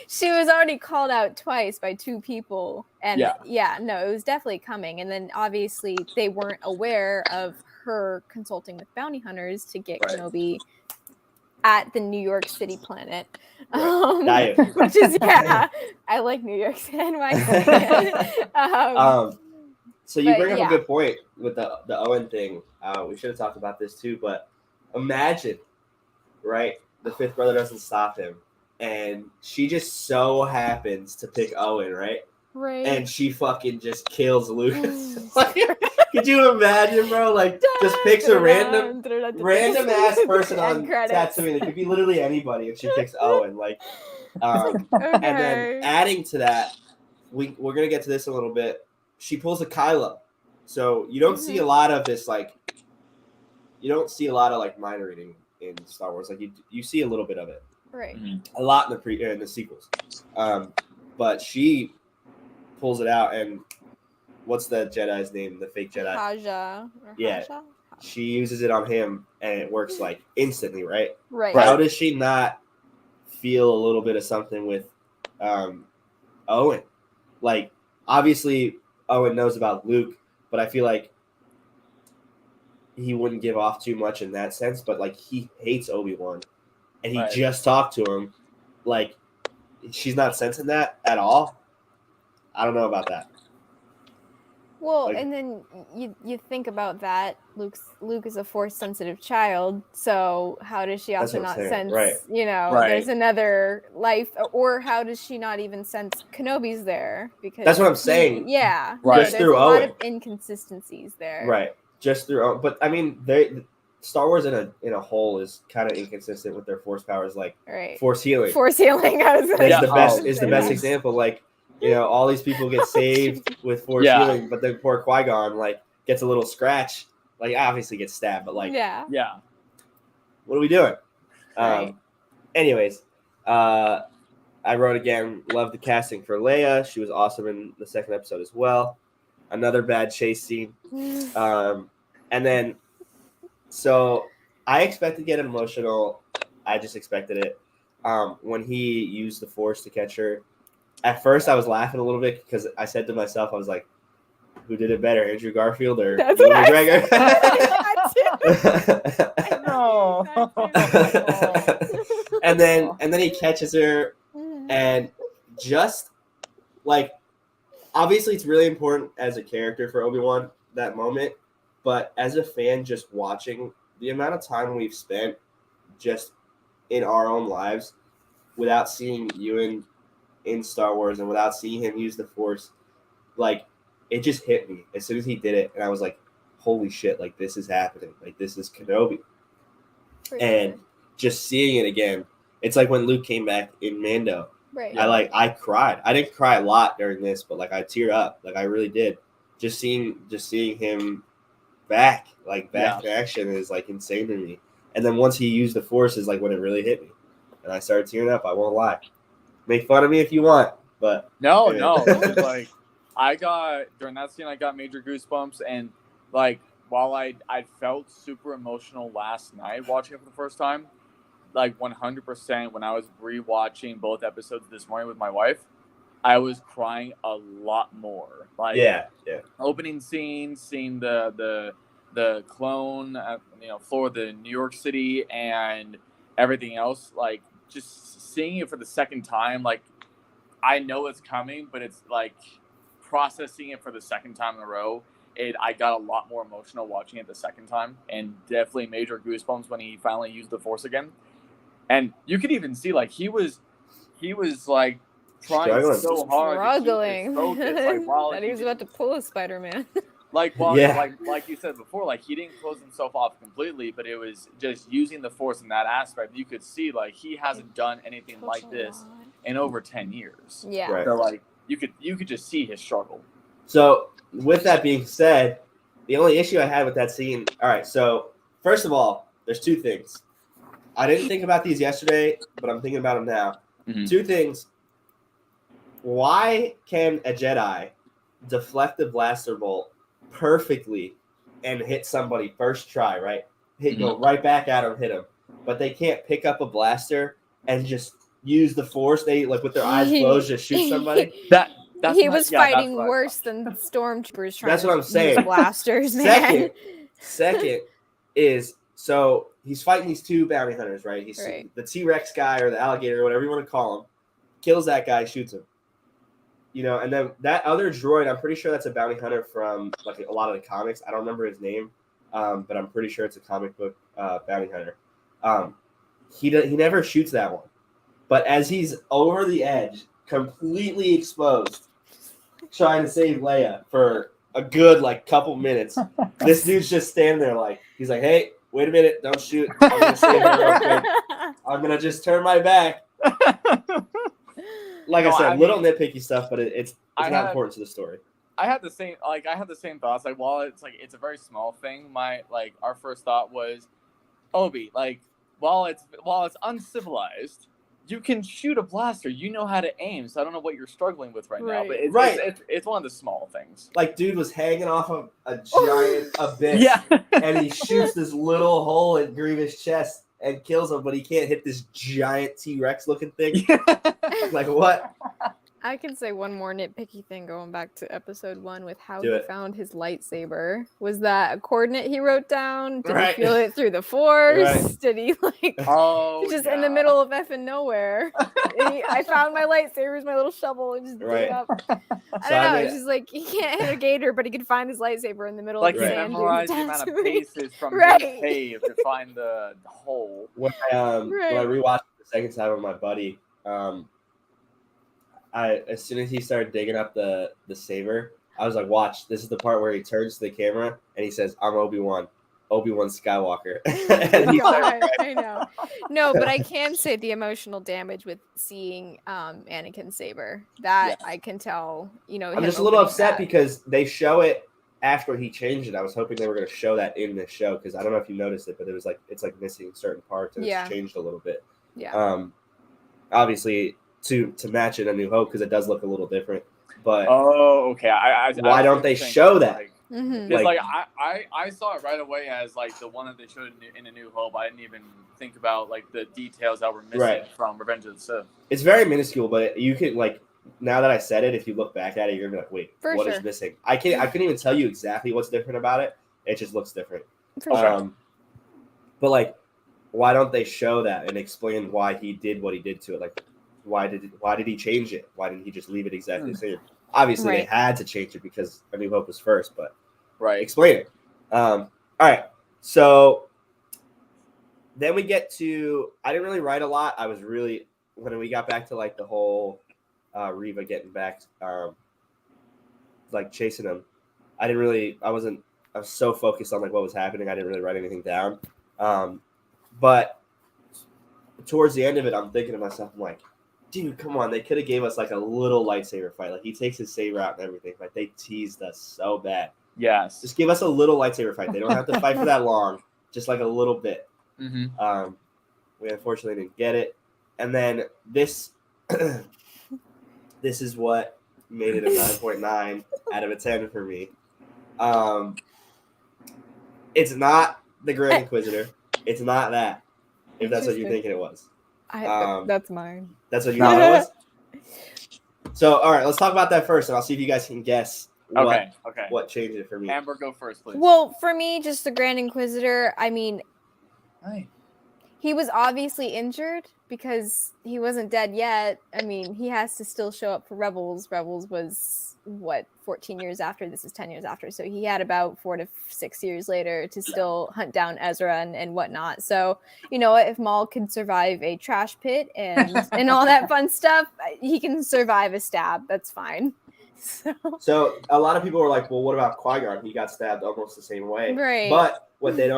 she was already called out twice by two people, and no, it was definitely coming. And then obviously they weren't aware of her consulting with bounty hunters to get Kenobi at the New York City planet, which is I like New York City, NYC. So you bring up a good point with the Owen thing. We should have talked about this too, but imagine, right? The Fifth Brother doesn't stop him, and she just so happens to pick Owen, right? Right. And she fucking just kills Lucas. Could you imagine, bro? Like, just picks a random ass person on Tatooine. It could be literally anybody, and she picks Owen. Like, and then adding to that, we're gonna get to this a little bit. She pulls a Kylo, so you don't see a lot of this. Like, you don't see a lot of like mind reading in Star Wars. Like, you see a little bit of it, right? A lot in the sequels, but she pulls it out. And what's the Jedi's name? The fake Jedi. Haja. She uses it on him, and it works like instantly, right? Right. How does she not feel a little bit of something with Owen? Like, obviously, Owen knows about Luke, but I feel like he wouldn't give off too much in that sense. But like, he hates Obi-Wan, and he just talked to him. Like, she's not sensing that at all. I don't know about that. Well, and then you think about that. Luke is a Force-sensitive child, so how does she also not sense? There's another life, or how does she not even sense Kenobi's there? Because that's what I'm saying. Yeah, just there's through a Owen. lot of inconsistencies there. Right, just through Owen. But I mean, Star Wars in a whole is kind of inconsistent with their Force powers, like Force healing. Force healing, is the best example. Like, all these people get saved with Force healing, but then poor Qui-Gon like gets a little scratch, like obviously gets stabbed, but like what are we doing? Anyways, I wrote again, love the casting for Leia. She was awesome in the second episode as well. Another bad chase scene, and then so I expected to get emotional. I just expected it when he used the Force to catch her. At first, I was laughing a little bit because I said to myself, I was like, who did it better, Andrew Garfield or Ewan McGregor? And then he catches her, and just like, obviously it's really important as a character for Obi-Wan, that moment, but as a fan just watching, the amount of time we've spent just in our own lives without seeing Ewan in Star Wars and without seeing him use the Force, like, it just hit me as soon as he did it, and I was like, holy shit, like this is happening. Like this is Kenobi. For And sure. just seeing it again, it's like when Luke came back in Mando. Right. Yeah. I cried. I didn't cry a lot during this, but like I teared up. Like I really did. Just seeing him back in action is like insane to me. And then once he used the Force is like when it really hit me. And I started tearing up, I won't lie. Make fun of me if you want, but No, dude, like during that scene I got major goosebumps, and like while I felt super emotional last night watching it for the first time, like 100% when I was rewatching both episodes this morning with my wife, I was crying a lot more. Like opening scene, seeing the clone floor of the New York City and everything else, like just seeing it for the second time, like I know it's coming, but it's like processing it for the second time in a row. I got a lot more emotional watching it the second time, and definitely major goosebumps when he finally used the Force again. And you could even see like he was like trying so hard to keep his focus, like while that he was about to pull a Spider-Man. like you said before, like he didn't close himself off completely, but it was just using the Force in that aspect. You could see like he hasn't done anything like this in over 10 years. Yeah. Right. So like you could just see his struggle. So with that being said, the only issue I had with that scene, all right, so first of all, there's two things. I didn't think about these yesterday, but I'm thinking about them now. Mm-hmm. Two things. Why can a Jedi deflect a blaster bolt perfectly and hit somebody first try, right? Go right back at him, hit him. But they can't pick up a blaster and just use the Force. They like with their eyes closed, just shoot somebody. He was fighting worse than stormtroopers trying to use blasters, man. Second is, so he's fighting these two bounty hunters, right? He's the T-Rex guy or the alligator or whatever you want to call him. Kills that guy, shoots him. And then that other droid, I'm pretty sure that's a bounty hunter from like a lot of the comics. I don't remember his name, but I'm pretty sure it's a comic book bounty hunter. He never shoots that one. But as he's over the edge, completely exposed, trying to save Leia for a good like couple minutes, this dude's just standing there like, he's like, hey, wait a minute, don't shoot. I'm going to save her real quick. I'm going to just turn my back. Like I said, little nitpicky stuff, but it's not important to the story. I had the same thoughts. Like while it's a very small thing, our first thought was, Obi, like while it's uncivilized, you can shoot a blaster. You know how to aim. So I don't know what you're struggling with right now, but it's one of the small things. Like dude was hanging off of a giant abyss, and he shoots this little hole in Grievous' chest and kills him, but he can't hit this giant T-Rex looking thing. Like what? I can say one more nitpicky thing going back to episode 1 with how he found his lightsaber. Was that a coordinate he wrote down? Did he feel it through the Force? Did he in the middle of effing nowhere? I found my lightsaber, my little shovel, and just dig it up. I don't know. It's just like he can't hit a gator, but he could find his lightsaber in the middle of the sand. Memorize the amount of paces from the cave to find the hole. When I rewatched it the second time with my buddy, as soon as he started digging up the saber, I was like, watch, this is the part where he turns to the camera and he says, I'm Obi-Wan Skywalker. I know. No, but I can say the emotional damage with seeing Anakin's saber. That I can tell, I'm just a little upset because they show it after he changed it. I was hoping they were going to show that in this show because I don't know if you noticed it, but it was like it's like missing certain parts and it's changed a little bit. Yeah. Obviously to match it A New Hope because it does look a little different. But okay. Why don't they show that? Because I saw it right away as like the one that they showed in A New Hope. I didn't even think about like the details that were missing from Revenge of the Sith. It's very minuscule, but you can like now that I said it, if you look back at it, you're gonna be like, wait, what is missing? I couldn't even tell you exactly what's different about it. It just looks different. But like, why don't they show that and explain why he did what he did to it? Like, why did he change it? Why didn't he just leave it exactly the same? Obviously, they had to change it because A New Hope was first, but explain it. All right, so then we get to. I didn't really write a lot. I was really when we got back to like the whole Reva getting back, like chasing him. I wasn't I was so focused on like what was happening, I didn't really write anything down. But towards the end of it, I'm thinking to myself, I'm like, dude, come on, they could have gave us like a little lightsaber fight. Like he takes his saber out and everything, but they teased us so bad. Yes. Just give us a little lightsaber fight. They don't have to fight for that long, just like a little bit. Mm-hmm. We unfortunately didn't get it. And then this this is what made it a 9.9 out of a 10 for me. It's not the Grand Inquisitor. It's not that. If that's what you're thinking it was. That's mine. That's what you thought it was? So, all right, let's talk about that first, and I'll see if you guys can guess what changed it for me. Amber, go first, please. Well, for me, just the Grand Inquisitor, I mean, Hi. he was obviously injured because he wasn't dead yet. I mean, he has to still show up for Rebels. Rebels was, 14 years after? This is 10 years after. So he had about 4 to 6 years later to still hunt down Ezra and whatnot. So, you know, if Maul can survive a trash pit and all that fun stuff, he can survive a stab. That's fine. So a lot of people were like, well, what about Qui-Gon? He got stabbed almost the same way. Right. But what they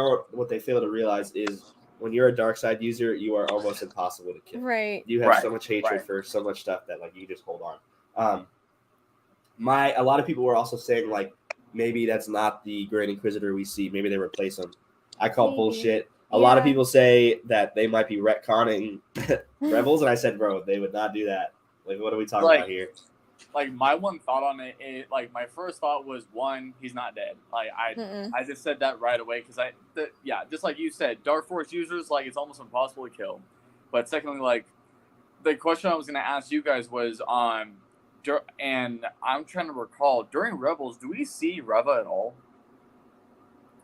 fail to realize is when you're a dark side user, you are almost impossible to kill. Right. You have so much hatred for so much stuff that like you just hold on. A lot of people were also saying like maybe that's not the Grand Inquisitor we see. Maybe they replace him. I call bullshit. A lot of people say that they might be retconning Rebels, and I said, bro, they would not do that. Like, what are we talking about here? Like my one thought on it, like my first thought was one, he's not dead. Like I just said that right away because just like you said, Dark Force users, like it's almost impossible to kill. But secondly, like the question I was going to ask you guys was and I'm trying to recall during Rebels, do we see Reva at all?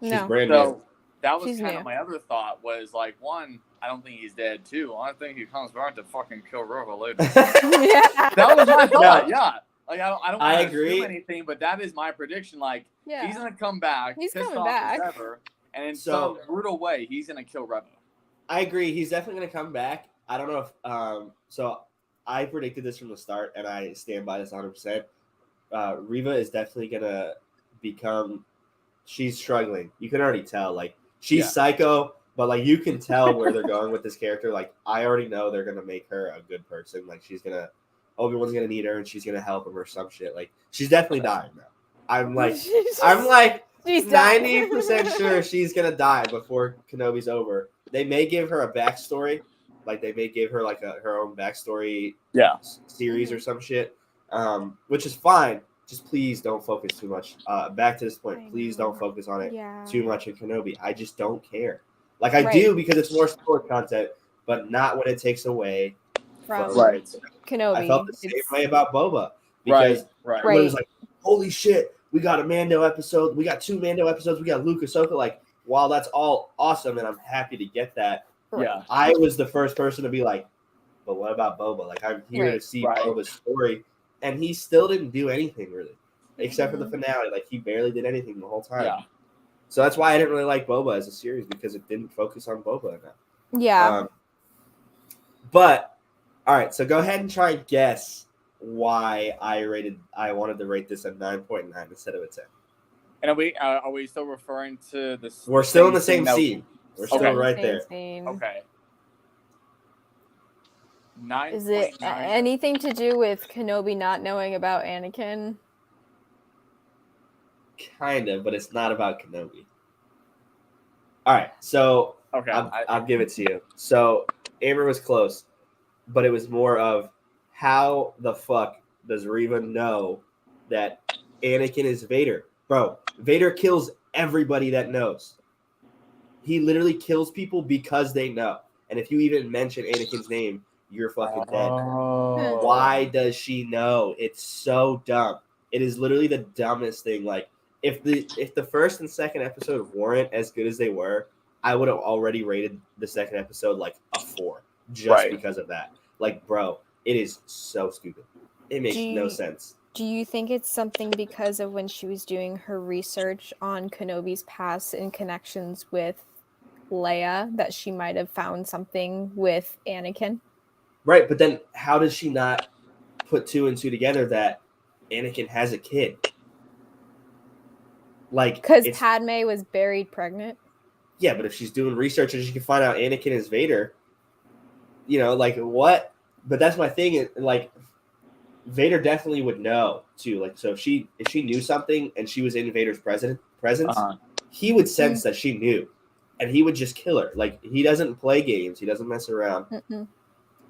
She's No. brand new. So that was She's kind new. of my other thought was like one, I don't think he's dead. Two, I think he comes back to fucking kill Reva later. That was my thought. Yeah, like I don't want to assume anything, but that is my prediction. Like he's gonna come back. He's pissed coming off back. as ever, and in some brutal way, he's gonna kill Reva. I agree. He's definitely gonna come back. I don't know if so. I predicted this from the start, and I stand by this 100%. Reva is definitely gonna become. She's struggling. You can already tell. Like she's psycho, but like you can tell where they're going with this character. Like I already know they're gonna make her a good person. Like Obi-Wan's gonna need her, and she's gonna help him or some shit. Like she's definitely dying now. I'm like 90% sure she's gonna die before Kenobi's over. They may give her a backstory. Like they may give her like her own backstory series or some shit, which is fine. Just please don't focus too much. Back to this point, please don't focus on it too much in Kenobi. I just don't care. Like I do because it's more sport content, but not when it takes away from Kenobi. I felt the same way about Boba because it was like, holy shit, we got a Mando episode. We got 2 Mando episodes. We got Luke, Ahsoka. Like, while that's all awesome and I'm happy to get that. Yeah, I was the first person to be like, but what about Boba? Like, I'm here to see Boba's story. And he still didn't do anything, really, except for the finale. Like, he barely did anything the whole time. Yeah. So that's why I didn't really like Boba as a series, because it didn't focus on Boba enough. Yeah. But, all right, so go ahead and try and guess why I wanted to rate this a 9.9 instead of a 10. And are we still referring to this? We're still in the same scene. We're still right there. Okay. 9. Is it anything to do with Kenobi not knowing about Anakin? Kind of, but it's not about Kenobi. All right, so I'll give it to you. So Amber was close, but it was more of how the fuck does Reva know that Anakin is Vader? Bro, Vader kills everybody that knows. He literally kills people because they know. And if you even mention Anakin's name, you're fucking dead. Why does she know? It's so dumb. It is literally the dumbest thing. Like, if the first and second episode weren't as good as they were, I would have already rated the second episode like a 4 just because of that. Like, bro, it is so stupid. It makes no sense. Do you think it's something because of when she was doing her research on Kenobi's past and connections with Leia that she might have found something with Anakin? Right, but then how does she not put 2 and 2 together that Anakin has a kid? Like, because Padme was buried pregnant. Yeah, but if she's doing research and she can find out Anakin is Vader, like what? But that's my thing. Like, Vader definitely would know too. Like, so if she knew something and she was in Vader's presence, he would sense that she knew, and he would just kill her. Like, he doesn't play games. He doesn't mess around. Mm-mm.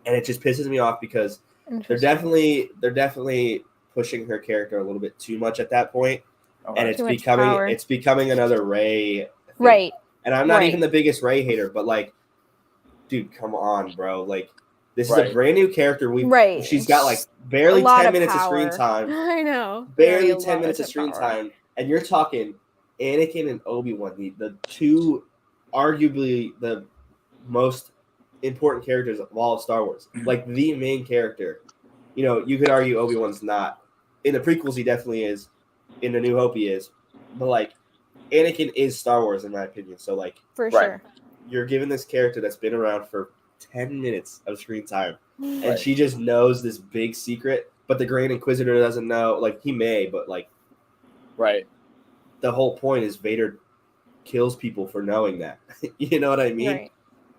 And it just pisses me off because they're definitely pushing her character a little bit too much at that point, and it's becoming another Rey thing. Right. And I'm not even the biggest Rey hater, but like, dude, come on, bro. Like, this is a brand new character. She's got like barely 10 minutes of screen time. I know. Barely 10 minutes of screen time, and you're talking Anakin and Obi-Wan, the two arguably the most important characters of all of Star Wars, like the main character. You could argue Obi-Wan's not. In the prequels, he definitely is. In The New Hope, he is. But like, Anakin is Star Wars in my opinion. So like, for sure, you're giving this character that's been around for 10 minutes of screen time, and she just knows this big secret, but the Grand Inquisitor doesn't know. Like, he may, but like, the whole point is Vader kills people for knowing that. You know what I mean?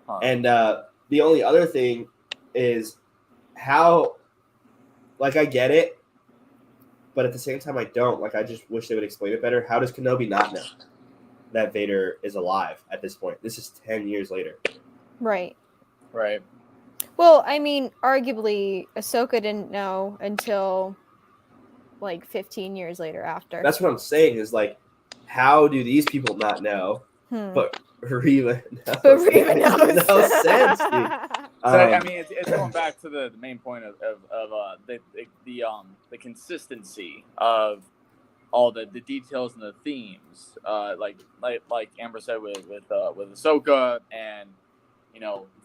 Right. And the only other thing is how, like, I get it, but at the same time I don't. Like, I just wish they would explain it better. How does Kenobi not know that Vader is alive at this point? This is 10 years later. Right. Well, I mean, arguably, Ahsoka didn't know until like 15 years later after. That's what I'm saying is, like, how do these people not know? But Reva knows. But Reva knows. No sense, dude. So, I mean, it's going back to the main point of the consistency of all the details and the themes, like Amber said with Ahsoka, and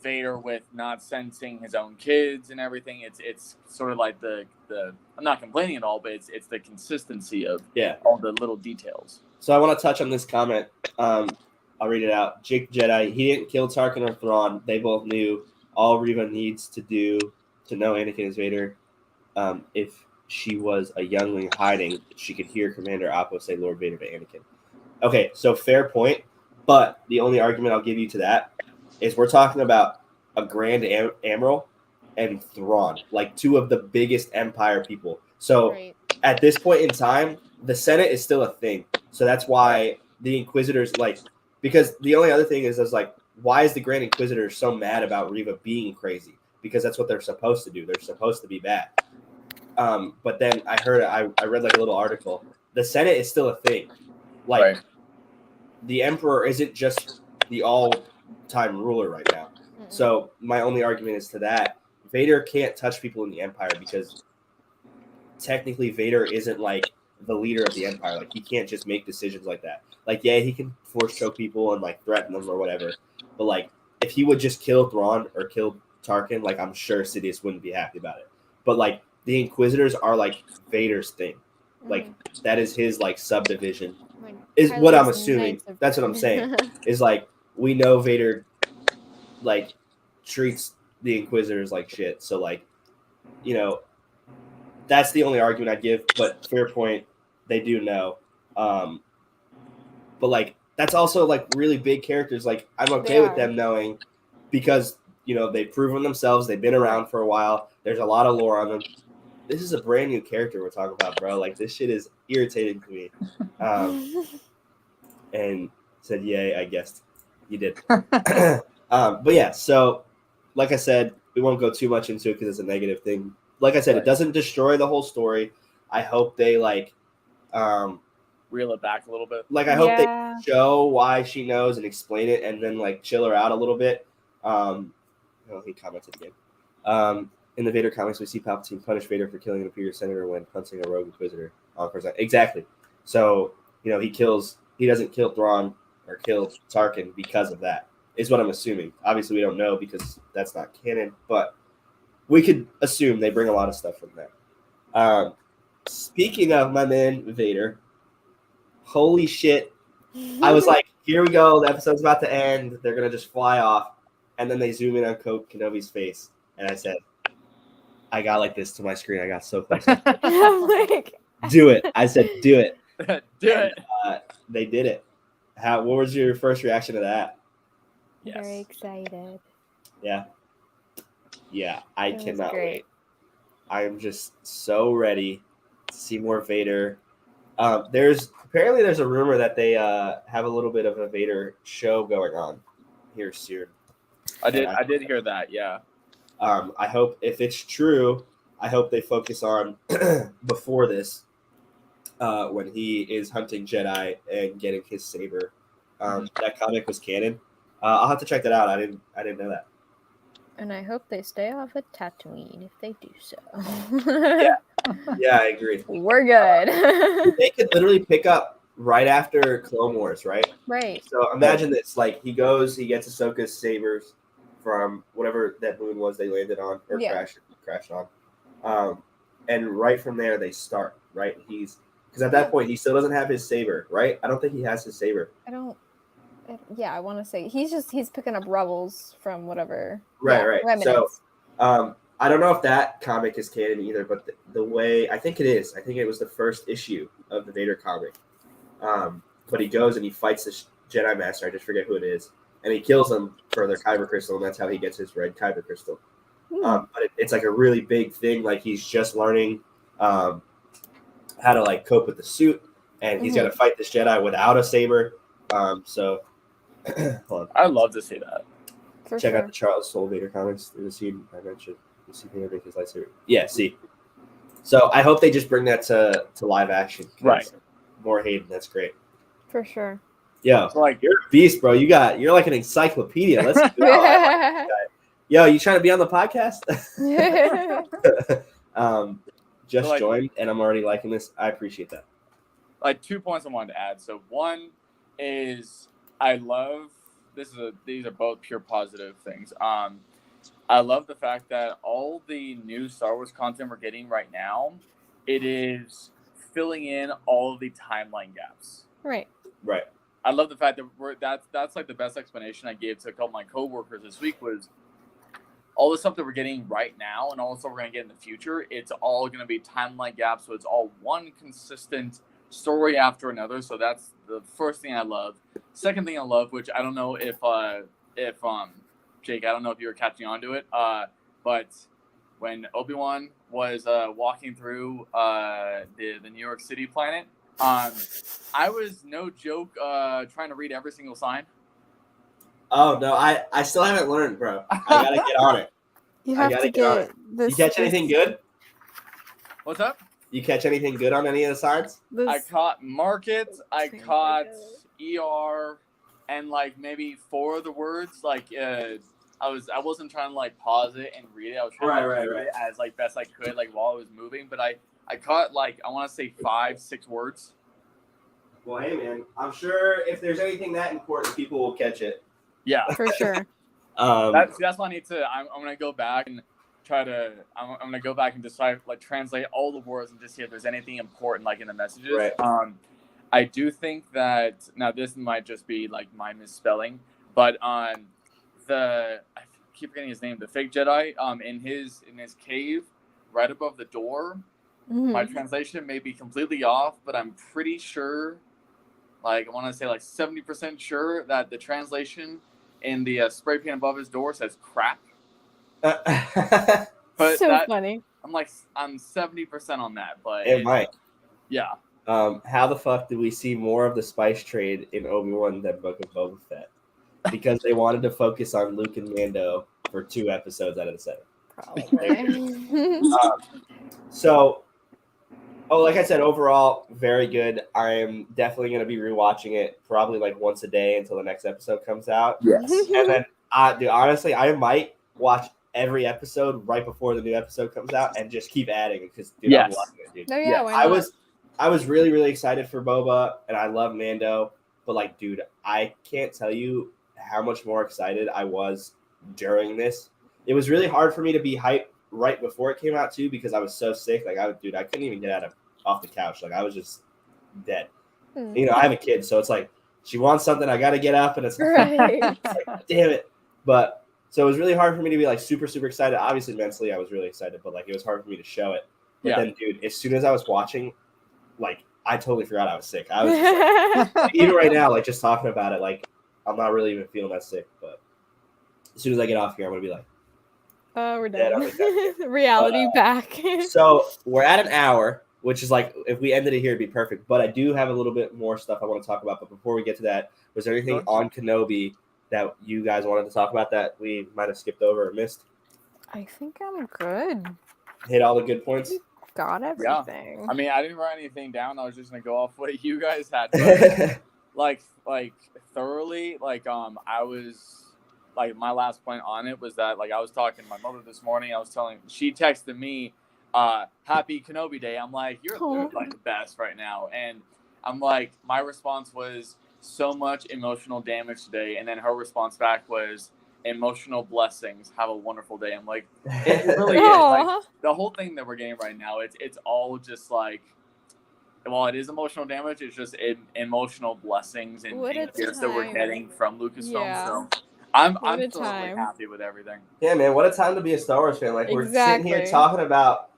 Vader with not sensing his own kids and everything. It's sort of like the I'm not complaining at all, but it's the consistency of all the little details. So I want to touch on this comment. I'll read it out. Jake Jedi, he didn't kill Tarkin or Thrawn. They both knew. All Reva needs to do to know Anakin is Vader. If she was a youngling hiding, she could hear Commander Appo say Lord Vader to Anakin. Okay, so fair point. But the only argument I'll give you to that is we're talking about a Grand Admiral and Thrawn, like two of the biggest Empire people. So at this point in time, the Senate is still a thing. So that's why the Inquisitors, like, because the only other thing is like, why is the Grand Inquisitor so mad about Reva being crazy? Because that's what they're supposed to do. They're supposed to be bad. But then I read like a little article. The Senate is still a thing. Like, the Emperor isn't just the all-time ruler right now. So my only argument is to that. Vader can't touch people in the Empire because technically Vader isn't like the leader of the Empire. Like, he can't just make decisions like that. Like, yeah, he can force choke people and like threaten them or whatever. But like, if he would just kill Thrawn or kill Tarkin, like, I'm sure Sidious wouldn't be happy about it. But like, the Inquisitors are like Vader's thing. Like, that is his like subdivision. Is what I'm assuming. That's what I'm saying. Is like, we know Vader like treats the Inquisitors like shit. So like, that's the only argument I'd give. But fair point, they do know. But like, that's also like really big characters. Like, I'm okay with them knowing because they've proven themselves. They've been around for a while. There's a lot of lore on them. This is a brand new character we're talking about, bro. Like, this shit is irritating to me. And said, yay, I guessed. You did. But yeah, so like I said, we won't go too much into it because it's a negative thing. Like I said, it doesn't destroy the whole story. I hope they like reel it back a little bit. Like, I hope they show why she knows and explain it and then like chill her out a little bit. He commented again. In the Vader comics, we see Palpatine punish Vader for killing an Imperial senator when hunting a rogue Inquisitor. Exactly. So, he doesn't kill Thrawn or kill Tarkin because of that, is what I'm assuming. Obviously, we don't know because that's not canon, but we could assume they bring a lot of stuff from that. Speaking of my man, Vader, holy shit. I was like, here we go. The episode's about to end. They're going to just fly off. And then they zoom in on Kenobi's face. And I said, I got like this to my screen. I got so close. Do it. I said, do it. Do it. They did it. What was your first reaction to that? Very excited. Yeah. I It was cannot great. wait. I am just so ready to see more Vader. There's a rumor that they have a little bit of a Vader show going on here soon. I did hear that. Yeah. I hope, if it's true, I hope they focus on before this, when he is hunting Jedi and getting his saber. That comic was canon. I'll have to check that out. I didn't know that. And I hope they stay off of Tatooine if they do so. Yeah, I agree. We're good. They could literally pick up right after Clone Wars, right? Right. So imagine this: like he gets Ahsoka's sabers from whatever that moon was they landed on or crashed on, and right from there they start. Right? Because at that point he still doesn't have his saber, right? I don't think he has his saber. I want to say he's picking up rebels from whatever. Right. Remnants. So, I don't know if that comic is canon either, but the way I think it is, I think it was the first issue of the Vader comic. But he goes and he fights this Jedi Master. I just forget who it is, and he kills him for their kyber crystal, and that's how he gets his red kyber crystal. But it's like a really big thing. Like he's just learning how to like cope with the suit, and he's got to fight this Jedi without a saber. So hold on. I'd love to see that. Check out the Charles Soule Vader comics. There's a scene I mentioned. You see him make his lightsaber. Yeah, see. So I hope they just bring that to live action. Right. More Hayden, that's great. For sure. Yo, you're a beast, bro. You're like an encyclopedia. Let's go. Yo, you trying to be on the podcast? Just joined, and I'm already liking this. I appreciate that. Like 2 points I wanted to add. So one is I love these are both pure positive things. I love the fact that all the new Star Wars content we're getting right now, it is filling in all of the timeline gaps. Right. I love the fact that that's like the best explanation I gave to a couple of my coworkers this week was all the stuff that we're getting right now and all the stuff we're going to get in the future. It's all going to be timeline gaps, so it's all one consistent story after another. So that's the first thing I love. Second thing I love, which I don't know if Jake, I don't know if you were catching on to it, but when Obi-Wan was walking through the New York City planet, I was no joke trying to read every single sign. Oh no, I still haven't learned, bro. I gotta get on it. You have to get this. You catch anything good? What's up? You catch anything good on any of the signs? I caught market, I caught ER, and like maybe 4 of the words. Like I wasn't trying to like pause it and read it. I was trying to read it as like best I could, like while I was moving. But I caught like I want to say 5-6 words. Well, hey man, I'm sure if there's anything that important, people will catch it. Yeah, for sure. That's why I need to. I'm gonna go back and try to. I'm gonna go back and decide, like, translate all the words and just see if there's anything important, like in the messages. Right. I do think that now this might just be like my misspelling, but I keep forgetting his name. The fake Jedi. In his cave, right above the door. Mm-hmm. My translation may be completely off, but I'm pretty sure. Like I want to say, like 70% sure that the translation in the spray paint above his door says crap. But so funny. I'm 70% on that, but it might. Yeah. How the fuck did we see more of the spice trade in Obi-Wan than Book of Boba Fett? Because they wanted to focus on Luke and Mando for 2 episodes out of the 7. Probably. Like I said, overall, very good. I am definitely going to be rewatching it probably like once a day until the next episode comes out. Yes. And then, dude, honestly, I might watch every episode right before the new episode comes out and just keep adding it because, dude, I'm loving it, dude. No, yeah, why not? I was really, really excited for Boba, and I love Mando. But, like, dude, I can't tell you how much more excited I was during this. It was really hard for me to be hyped right before it came out, too, because I was so sick. Like, I couldn't even get off the couch. Like, I was just dead. You know, I have a kid, so it's like, she wants something, I got to get up, and it's right. like, damn it. But, so it was really hard for me to be, like, super, super excited. Obviously, mentally, I was really excited, but, like, it was hard for me to show it. But then, dude, as soon as I was watching, like, I totally forgot I was sick. I was just like, even right now, like just talking about it, like I'm not really even feeling that sick. But as soon as I get off here, I'm gonna be like, we're dead on done. the couch. Reality back. So we're at an hour, which is like if we ended it here, it'd be perfect. But I do have a little bit more stuff I want to talk about. But before we get to that, was there anything on Kenobi that you guys wanted to talk about that we might have skipped over or missed? I think I'm good. Hit all the good points. Got everything. I mean, I didn't write anything down. I was just gonna go off what you guys had. But, like thoroughly. I was like my last point on it was that like I was talking to my mother this morning. She texted me, "Happy Kenobi Day." I'm like, "You're like the best right now," and I'm like, my response was so much emotional damage today, and then her response back was emotional blessings. Have a wonderful day. I'm like, it really is. Like the whole thing that we're getting right now, it's all just like, while it is emotional damage, it's just emotional blessings and gifts that we're getting from Lucasfilm. So I'm totally happy with everything. Yeah, man, what a time to be a Star Wars fan. Like we're sitting here talking about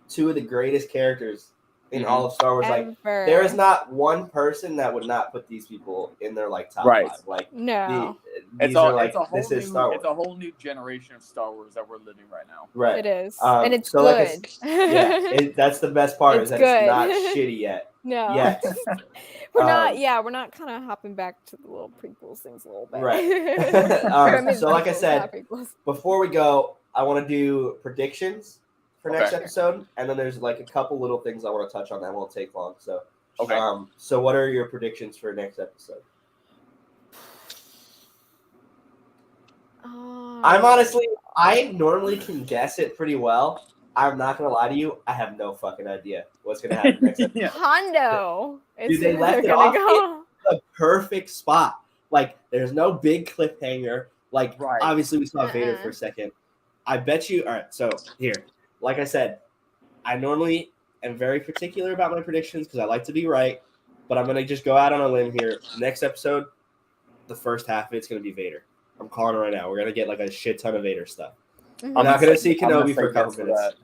two of the greatest characters in all of Star Wars. Like there is not one person that would not put these people in their like top 5. Like no. These are like this is Star Wars. It's a whole new generation of Star Wars that we're living right now. Right. It is. And it's so good. Like that's the best part is that it's not shitty yet. No. Yet. We're not kind of hopping back to the little prequels things a little bit. Right. So like I said, before we go, I want to do predictions for next episode, and then there's like a couple little things I want to touch on that won't take long. So, so what are your predictions for next episode? I normally can guess it pretty well. I'm not gonna lie to you. I have no fucking idea what's gonna happen next episode. Hondo. Dude, they left it off in the perfect spot. Like, there's no big cliffhanger. Like, obviously, we saw Vader for a second. I bet you. All right, so here, like I said, I normally am very particular about my predictions because I like to be right. But I'm gonna just go out on a limb here. Next episode, the first half of it's gonna be Vader. I'm calling it right now. We're gonna get like a shit ton of Vader stuff. I'm not going to see Kenobi for a couple minutes.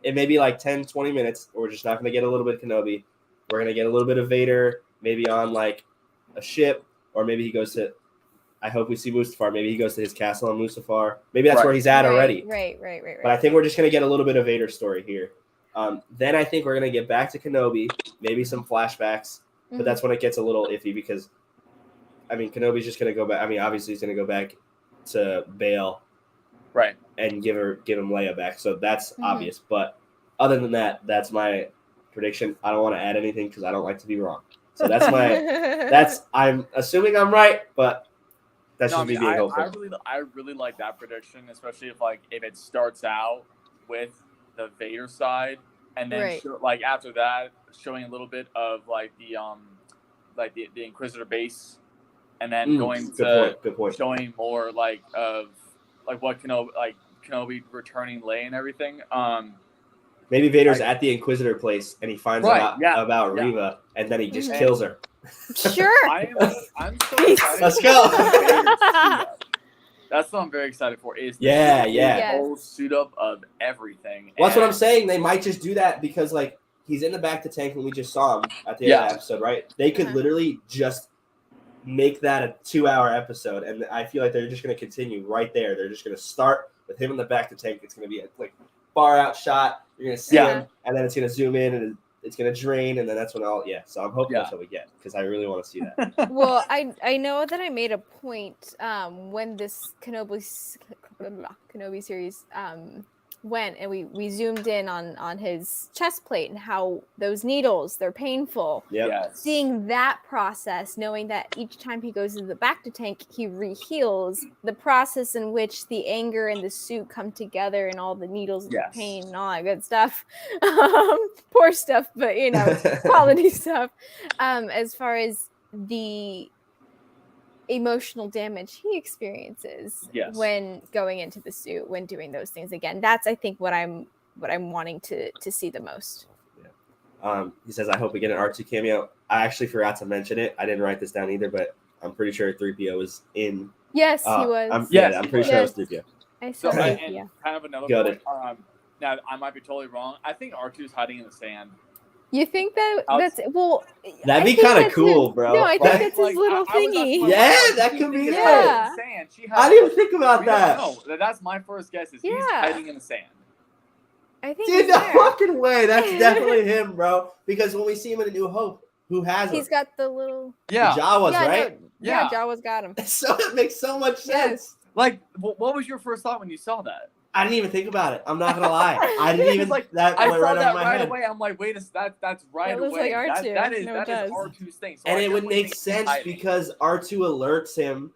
It may be like 10, 20 minutes. We're just not going to get a little bit of Kenobi. We're going to get a little bit of Vader, maybe on like a ship, or maybe he goes to, I hope we see Mustafar. Maybe he goes to his castle on Mustafar. Maybe that's where he's at already. Right. But I think we're just going to get a little bit of Vader story here. Then I think we're going to get back to Kenobi, maybe some flashbacks, but that's when it gets a little iffy because, I mean, Kenobi's just going to go back. I mean, obviously he's going to go back to Bail. Right. And give him Leia back. So that's obvious. But other than that, that's my prediction. I don't want to add anything because I don't like to be wrong. So that's I'm assuming I'm right, but that's just me being hopeful. I really like that prediction, especially if it starts out with the Vader side and then after that showing a little bit of the Inquisitor base and then going to good point. Showing more of what Kenobi returning Leia and everything. Maybe Vader's at the Inquisitor place and he finds out about Reva and then he just kills her. Sure. I'm so excited. Let's go. That's what I'm very excited for. Is the whole suit up of everything. Well, that's what I'm saying. They might just do that because he's in the back to tank and we just saw him at the end of the episode, right? They could literally just make that a 2-hour episode, and I feel like they're just going to continue right there. They're just going to start with him in the back to tank. It's going to be a far out shot. You're going to see him, and then it's going to zoom in, and it's going to drain, and then that's when So I'm hoping that's what we get because I really want to see that. Well, I know that I made a point when this Kenobi series went and we zoomed in on his chest plate and how those needles, they're painful. Seeing that process, knowing that each time he goes into the back to tank he reheals, the process in which the anger and the suit come together and all the needles and the pain and all that good stuff, poor stuff, but quality stuff, as far as the emotional damage he experiences when going into the suit, when doing those things again. That's I think what I'm wanting to see the most. He says, I hope we get an R2 cameo. I actually forgot to mention it. I didn't write this down either, but I'm pretty sure 3PO was in. Yes, he was. I'm pretty sure it was 3PO. I saw that. And kind of another point. Now I might be totally wrong. I think R2 is hiding in the sand. You think that Outs- that's well? That'd I be think kinda that's cool, his- bro. No, I think Like- that's his little I was thingy. asking my Yeah, mom, that she could be thinks it. it's hiding in Yeah. the sand. She I has didn't even think about we that. don't know. That's my first guess. Is he's Yeah. hiding in the sand. I think Dude, he's no there. fucking way. That's definitely him, bro. Because when we see him in A New Hope, who has him? He's got the little. Yeah. The Jawas, yeah, right? No, Yeah. Jawa's got him. So it makes so much sense. Like, what was your first thought when you saw that? I didn't even think about it. I'm not gonna lie. I didn't even Like, that I went saw right that over my right head. away. I'm like, wait, that's right That looks away. like That R2. that is No, it that is does. R2's thing. So And I it would definitely make think he's sense hiding. because R2 alerts him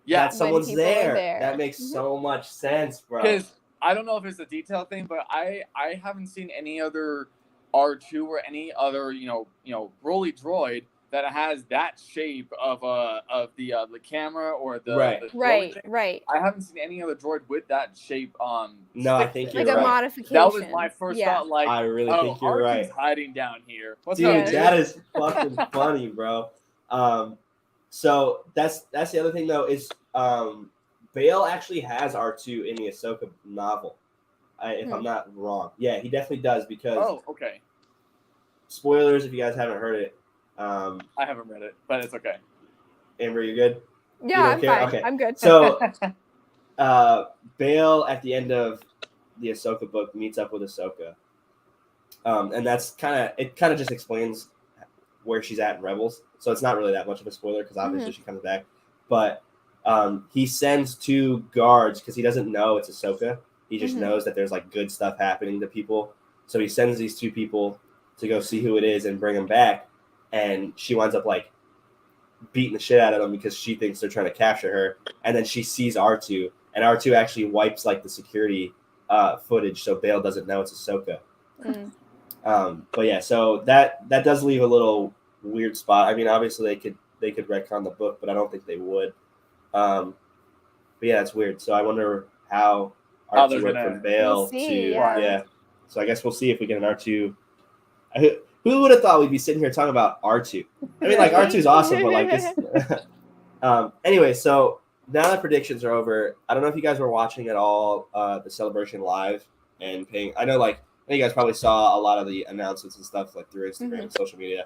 yeah, that someone's people are there. there. That makes so much sense, bro. because I don't know if it's a detail thing, but I haven't seen any other R2 or any other Broly droid that has that shape of the camera or the Right. the droid Right, thing. right. I haven't seen any other droid with that shape. No, I stick think thing. you're Like a right. modification. That was my first yeah. thought. Like, I really oh, think you're R2's right. hiding down here. What's Dude, up, Yeah. dude? that is fucking funny, bro. So that's the other thing though is Bale actually has R2 in the Ahsoka novel. If I'm not wrong. Yeah, he definitely does because Oh, okay. spoilers if you guys haven't heard it. I haven't read it, but it's okay. Amber, you good? Yeah, don't I'm care? fine. Okay. I'm good. So Bale at the end of the Ahsoka book meets up with Ahsoka. And that's kind of just explains where she's at in Rebels. So it's not really that much of a spoiler because obviously she comes back. But he sends 2 guards because he doesn't know it's Ahsoka. He just knows that there's like good stuff happening to people. So he sends these 2 people to go see who it is and bring them back. And she winds up like beating the shit out of them because she thinks they're trying to capture her. And then she sees R2, and R2 actually wipes like the security footage so Bale doesn't know it's Ahsoka. But yeah, so that does leave a little weird spot. I mean, obviously they could retcon the book, but I don't think they would. But yeah, it's weird. So I wonder how R2 went from Bale We'll see, to yeah. So I guess we'll see if we get an R2. Who would have thought we'd be sitting here talking about R2? I mean, like R2's awesome, but like this. Anyway, so now that predictions are over, I don't know if you guys were watching at all the Celebration live and paying. I know you guys probably saw a lot of the announcements and stuff like through Instagram and social media.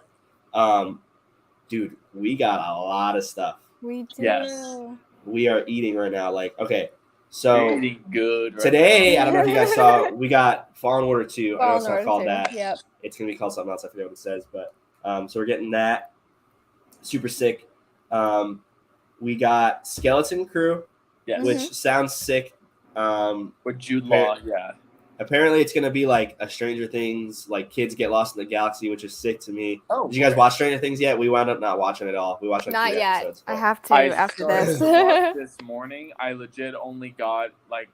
Dude, we got a lot of stuff. We do. Yes. We are eating right now. Like, okay, so You're eating good. Right today, I don't know if you guys saw, we got Fallen Order 2. I know it's Fallen not called Order 2, that. yep. It's gonna be called something else. I forget what it says, but so we're getting that. Super sick. We got Skeleton Crew, Yes. which sounds sick. With Jude Law, yeah. Apparently, it's gonna be like a Stranger Things, like kids get lost in the galaxy, which is sick to me. Oh, Did you guys watch Stranger Things yet? We wound up not watching it all. We watched like Not 3 yet. episodes. I have to I after started this. to watch this morning. I legit only got like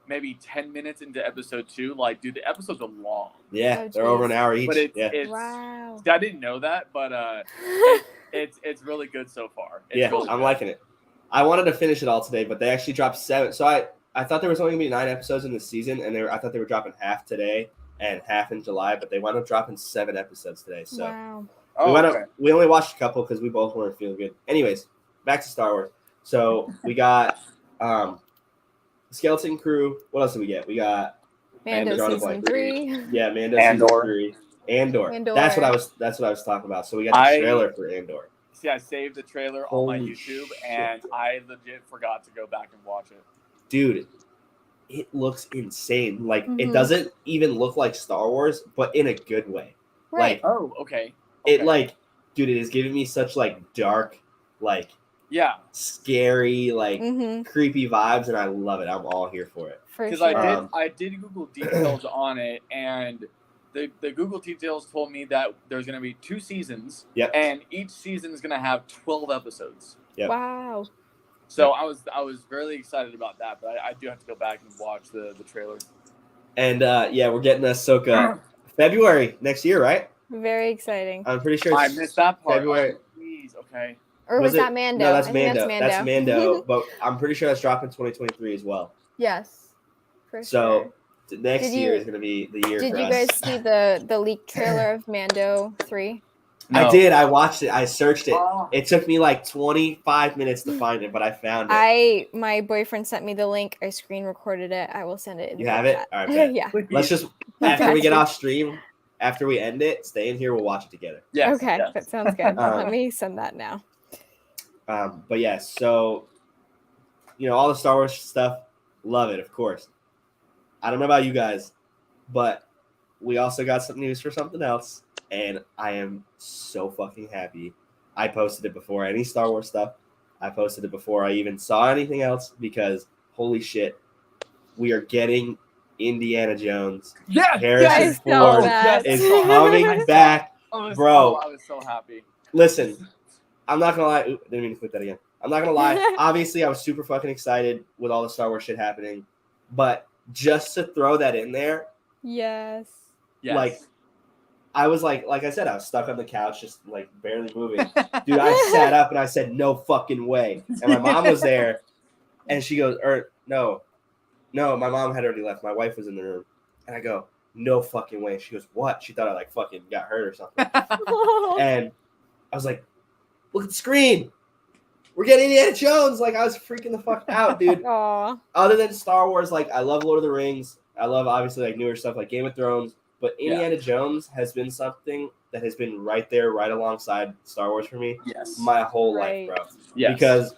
maybe 10 minutes into episode 2. Like, dude, the episodes are long. Yeah, Oh, they're over an geez. hour each. But yeah, Wow. I didn't know that, but it's really good so far. It's yeah, really I'm good. liking it. I wanted to finish it all today, but they actually dropped 7. So I thought there was only gonna be 9 episodes in the season, and I thought they were dropping half today and half in July, but they wound up dropping 7 episodes today. So Wow. Oh, okay. we only watched a couple because we both weren't feeling good. Anyways, back to Star Wars. So we got Skeleton Crew. What else did we get? We got Mando drawing a season blank. 3. Mando season Andor. 3. Andor. Andor. That's what I was talking about. So we got the trailer for Andor. See, I saved the trailer on my Holy YouTube, shit. and I legit forgot to go back and watch it. Dude, it looks insane. Like it Mhm. doesn't even look like Star Wars, but in a good way. Right. Oh, okay. It like, dude, it is giving me such like dark, like Yeah, scary, like Mhm. creepy vibes, and I love it. I'm all here for it. For because sure. I did Google details on it, and the Google details told me that there's going to be 2 seasons, Yep. and each season is going to have 12 episodes. Yep. Wow. So I was really excited about that, but I do have to go back and watch the trailer. And yeah, we're getting Ahsoka February next year, right? Very exciting. I'm pretty sure I it's missed that part. February. Oh, please, okay. Or was it- that Mando? No, that's I think Mando. That's Mando. But I'm pretty sure that's dropping 2023 as well. Yes. For So sure. next Did year you- is going to be the year Did for you us. guys see the leaked trailer of Mando 3? I did. I watched it. I searched it. Oh. It took me like 25 minutes to find it, but I found it. My boyfriend sent me the link. I screen recorded it. I will send it. In You the have it? chat. All right, bet. Yeah. Let's just after we get off stream, after we end it, stay in here. We'll watch it together. Yes, Okay, yes. that sounds good. Um, Let me send that now. But yeah, so all the Star Wars stuff, love it, of course. I don't know about you guys, but we also got some news for something else, and I am so fucking happy. I posted it before any Star Wars stuff. I posted it before I even saw anything else because holy shit, we are getting Indiana Jones. Yes, Harrison yes, Ford that. is yes. coming back. Bro. I was so happy. Listen, I'm not gonna lie. Didn't mean to click that again. I'm not gonna lie. Obviously, I was super fucking excited with all the Star Wars shit happening, but just to throw that in there, Yes. Yes. like, I was like I said, I was stuck on the couch, just like barely moving. Dude, I sat up and I said, "No fucking way!" And my mom was there, and she goes, no, my mom had already left. My wife was in the room, and I go, "No fucking way!" She goes, "What?" She thought I like fucking got hurt or something, and I was like, "Look at the screen. We're getting Indiana Jones!" Like, I was freaking the fuck out, dude. Aw. Other than Star Wars, like, I love Lord of the Rings. I love, obviously, like, newer stuff like Game of Thrones. But Indiana Jones has been something that has been right there, right alongside Star Wars for me Yes. my whole Right. life, bro. Yes. Because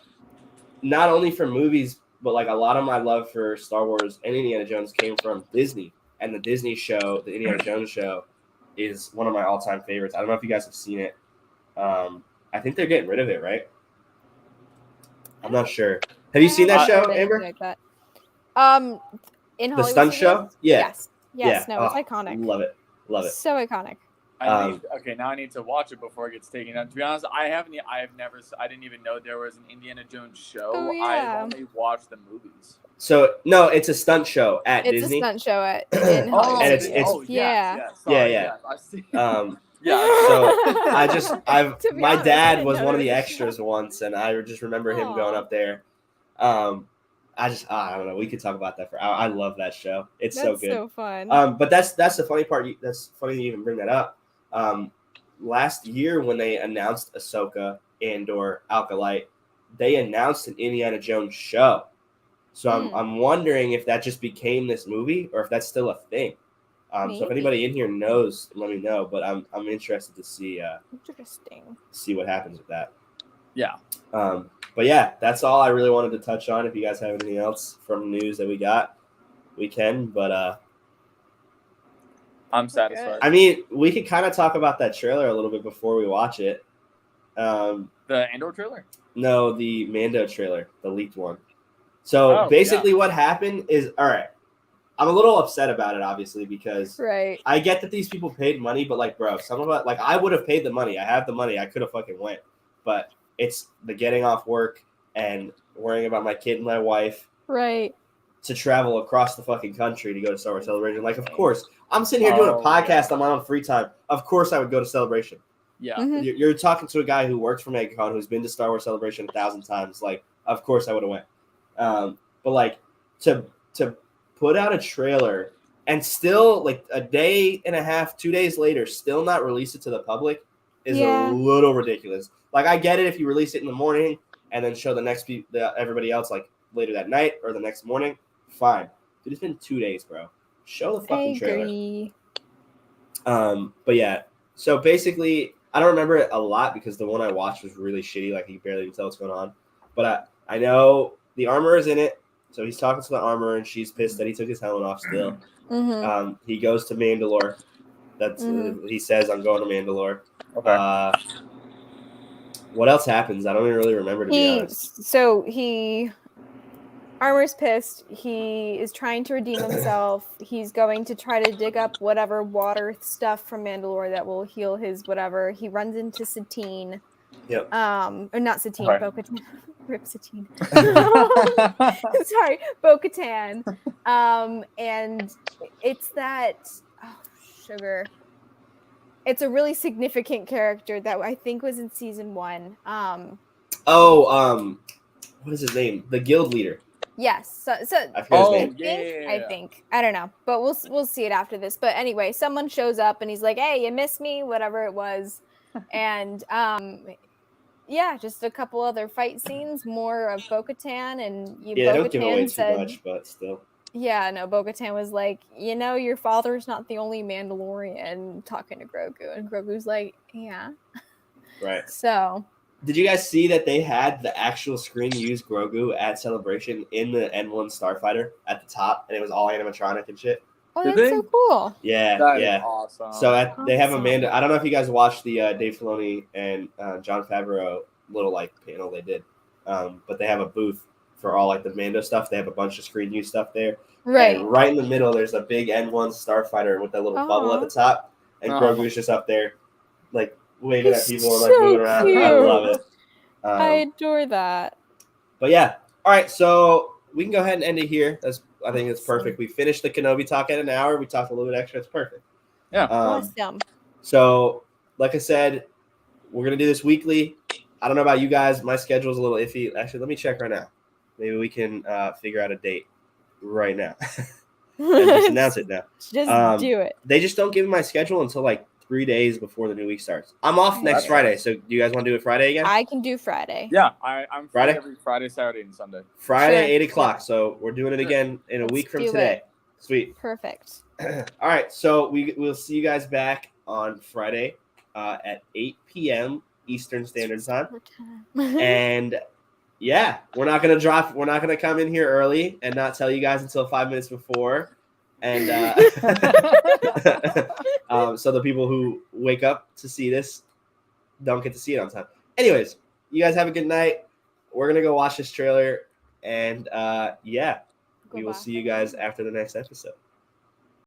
not only for movies, but, like, a lot of my love for Star Wars and Indiana Jones came from Disney. And the Disney show, the Indiana Jones show, is one of my all-time favorites. I don't know if you guys have seen it. I think they're getting rid of it, right? I'm not sure. Have you seen that show, Anything Amber? like that. In The Hollywood stunt show? Studios? Yeah. Yes. Yeah. No, it's Oh, iconic. Love it. Love it. So iconic. Okay, now I need to watch it before it gets taken out. To be honest, I didn't even know there was an Indiana Jones show. Oh, yeah. I've only watched the movies. So no, it's a stunt show at It's Disney. a stunt show in Hollywood And it's- Studios. yes. Yeah, Sorry, yeah. yes, I see. So To be my honest, I dad didn't was know one of there the was a extras once, and I just remember him Aw. going up there. I don't know. We could talk about that I love that show. It's That's so good. so fun. But that's the funny part. That's funny you even bring that up. Last year when they announced Ahsoka and/or Alkalite, they announced an Indiana Jones show. So I'm wondering if that just became this movie or if that's still a thing. So if anybody in here knows, let me know. But I'm interested to see Interesting. see what happens with that. Yeah. But yeah, that's all I really wanted to touch on. If you guys have anything else from news that we got, we can. But I'm satisfied. I mean, we could kind of talk about that trailer a little bit before we watch it. The Andor trailer? No, the Mando trailer, the leaked one. So basically what happened is, all right, I'm a little upset about it, obviously, because Right. I get that these people paid money, but like, bro, some of it, like, I would have paid the money. I have the money. I could have fucking went. But it's the getting off work and worrying about my kid and my wife Right. to travel across the fucking country to go to Star Wars Celebration. Like, of course, I'm sitting here doing a podcast on my own free time. Of course I would go to Celebration. Yeah. Mhm. You're talking to a guy who works for MegaCon, who's been to Star Wars Celebration 1,000 times. Like, of course I would have went. But like to put out a trailer and still like a day and a half, 2 days later, still not release it to the public is a little ridiculous. Like, I get it if you release it in the morning and then show everybody else like later that night or the next morning, fine. Dude, it's been 2 days, bro. Show the fucking trailer. But yeah, so basically, I don't remember it a lot because the one I watched was really shitty. Like, you barely even tell what's going on. But I know the armor is in it. So he's talking to the armor, and she's pissed that he took his helmet off still. Mm-hmm. He goes to Mandalore. That's he says, "I'm going to Mandalore." Okay. What else happens? I don't even really remember, to be honest. So Armor's pissed. He is trying to redeem himself. He's going to try to dig up whatever water stuff from Mandalore that will heal his whatever. He runs into Satine. Yep. Or not Satine, Right. Bo-Katan. Rip Satine. Sorry, Bo-Katan. And it's that sugar. It's a really significant character that I think was in season 1. What is his name? The guild leader. Yes. So I forget his name. I think. I don't know. But we'll see it after this. But anyway, someone shows up and he's like, "Hey, you missed me," whatever it was. And yeah, just a couple other fight scenes, more of Bo-Katan, and Don't give away too much, but still. Yeah, no, Bo-Katan was like, your father's not the only Mandalorian, talking to Grogu. And Grogu's like, yeah. Right. So. Did you guys see that they had the actual screen use Grogu at Celebration in the N1 Starfighter at the top, and it was all animatronic and shit? Oh, Did that's they? so cool. Yeah, That is yeah. awesome. So they have Awesome. Amanda. I don't know if you guys watched the Dave Filoni and John Favreau little like panel they did, but they have a booth for all like the Mando stuff. They have a bunch of screen use stuff there. Right. And right in the middle, there's a big N1 Starfighter with that little bubble at the top, and Grogu's just up there, like waving at people and like so moving around. cute. I love it. I adore that. But yeah, all right. So we can go ahead and end it here. I think it's perfect. We finished the Kenobi talk at an hour. We talked a little bit extra. It's perfect. Yeah. Awesome. So, like I said, we're gonna do this weekly. I don't know about you guys. My schedule is a little iffy. Actually, let me check right now. Maybe we can figure out a date right now and just announce it now. Just do it. They just don't give me my schedule until like 3 days before the new week starts. I'm off next Friday, so do you guys want to do it Friday again? I can do Friday. Yeah, I'm Friday? every Friday, Saturday, and Sunday. Friday, Sure. 8 o'clock. So we're doing it again in a week from do today. it. Sweet. Perfect. All right, so we'll see you guys back on Friday at 8 p.m. Eastern Standard Time. And yeah, we're not gonna come in here early and not tell you guys until 5 minutes before. And so the people who wake up to see this don't get to see it on time. Anyways, you guys have a good night. We're gonna go watch this trailer, and we will see you guys after the next episode.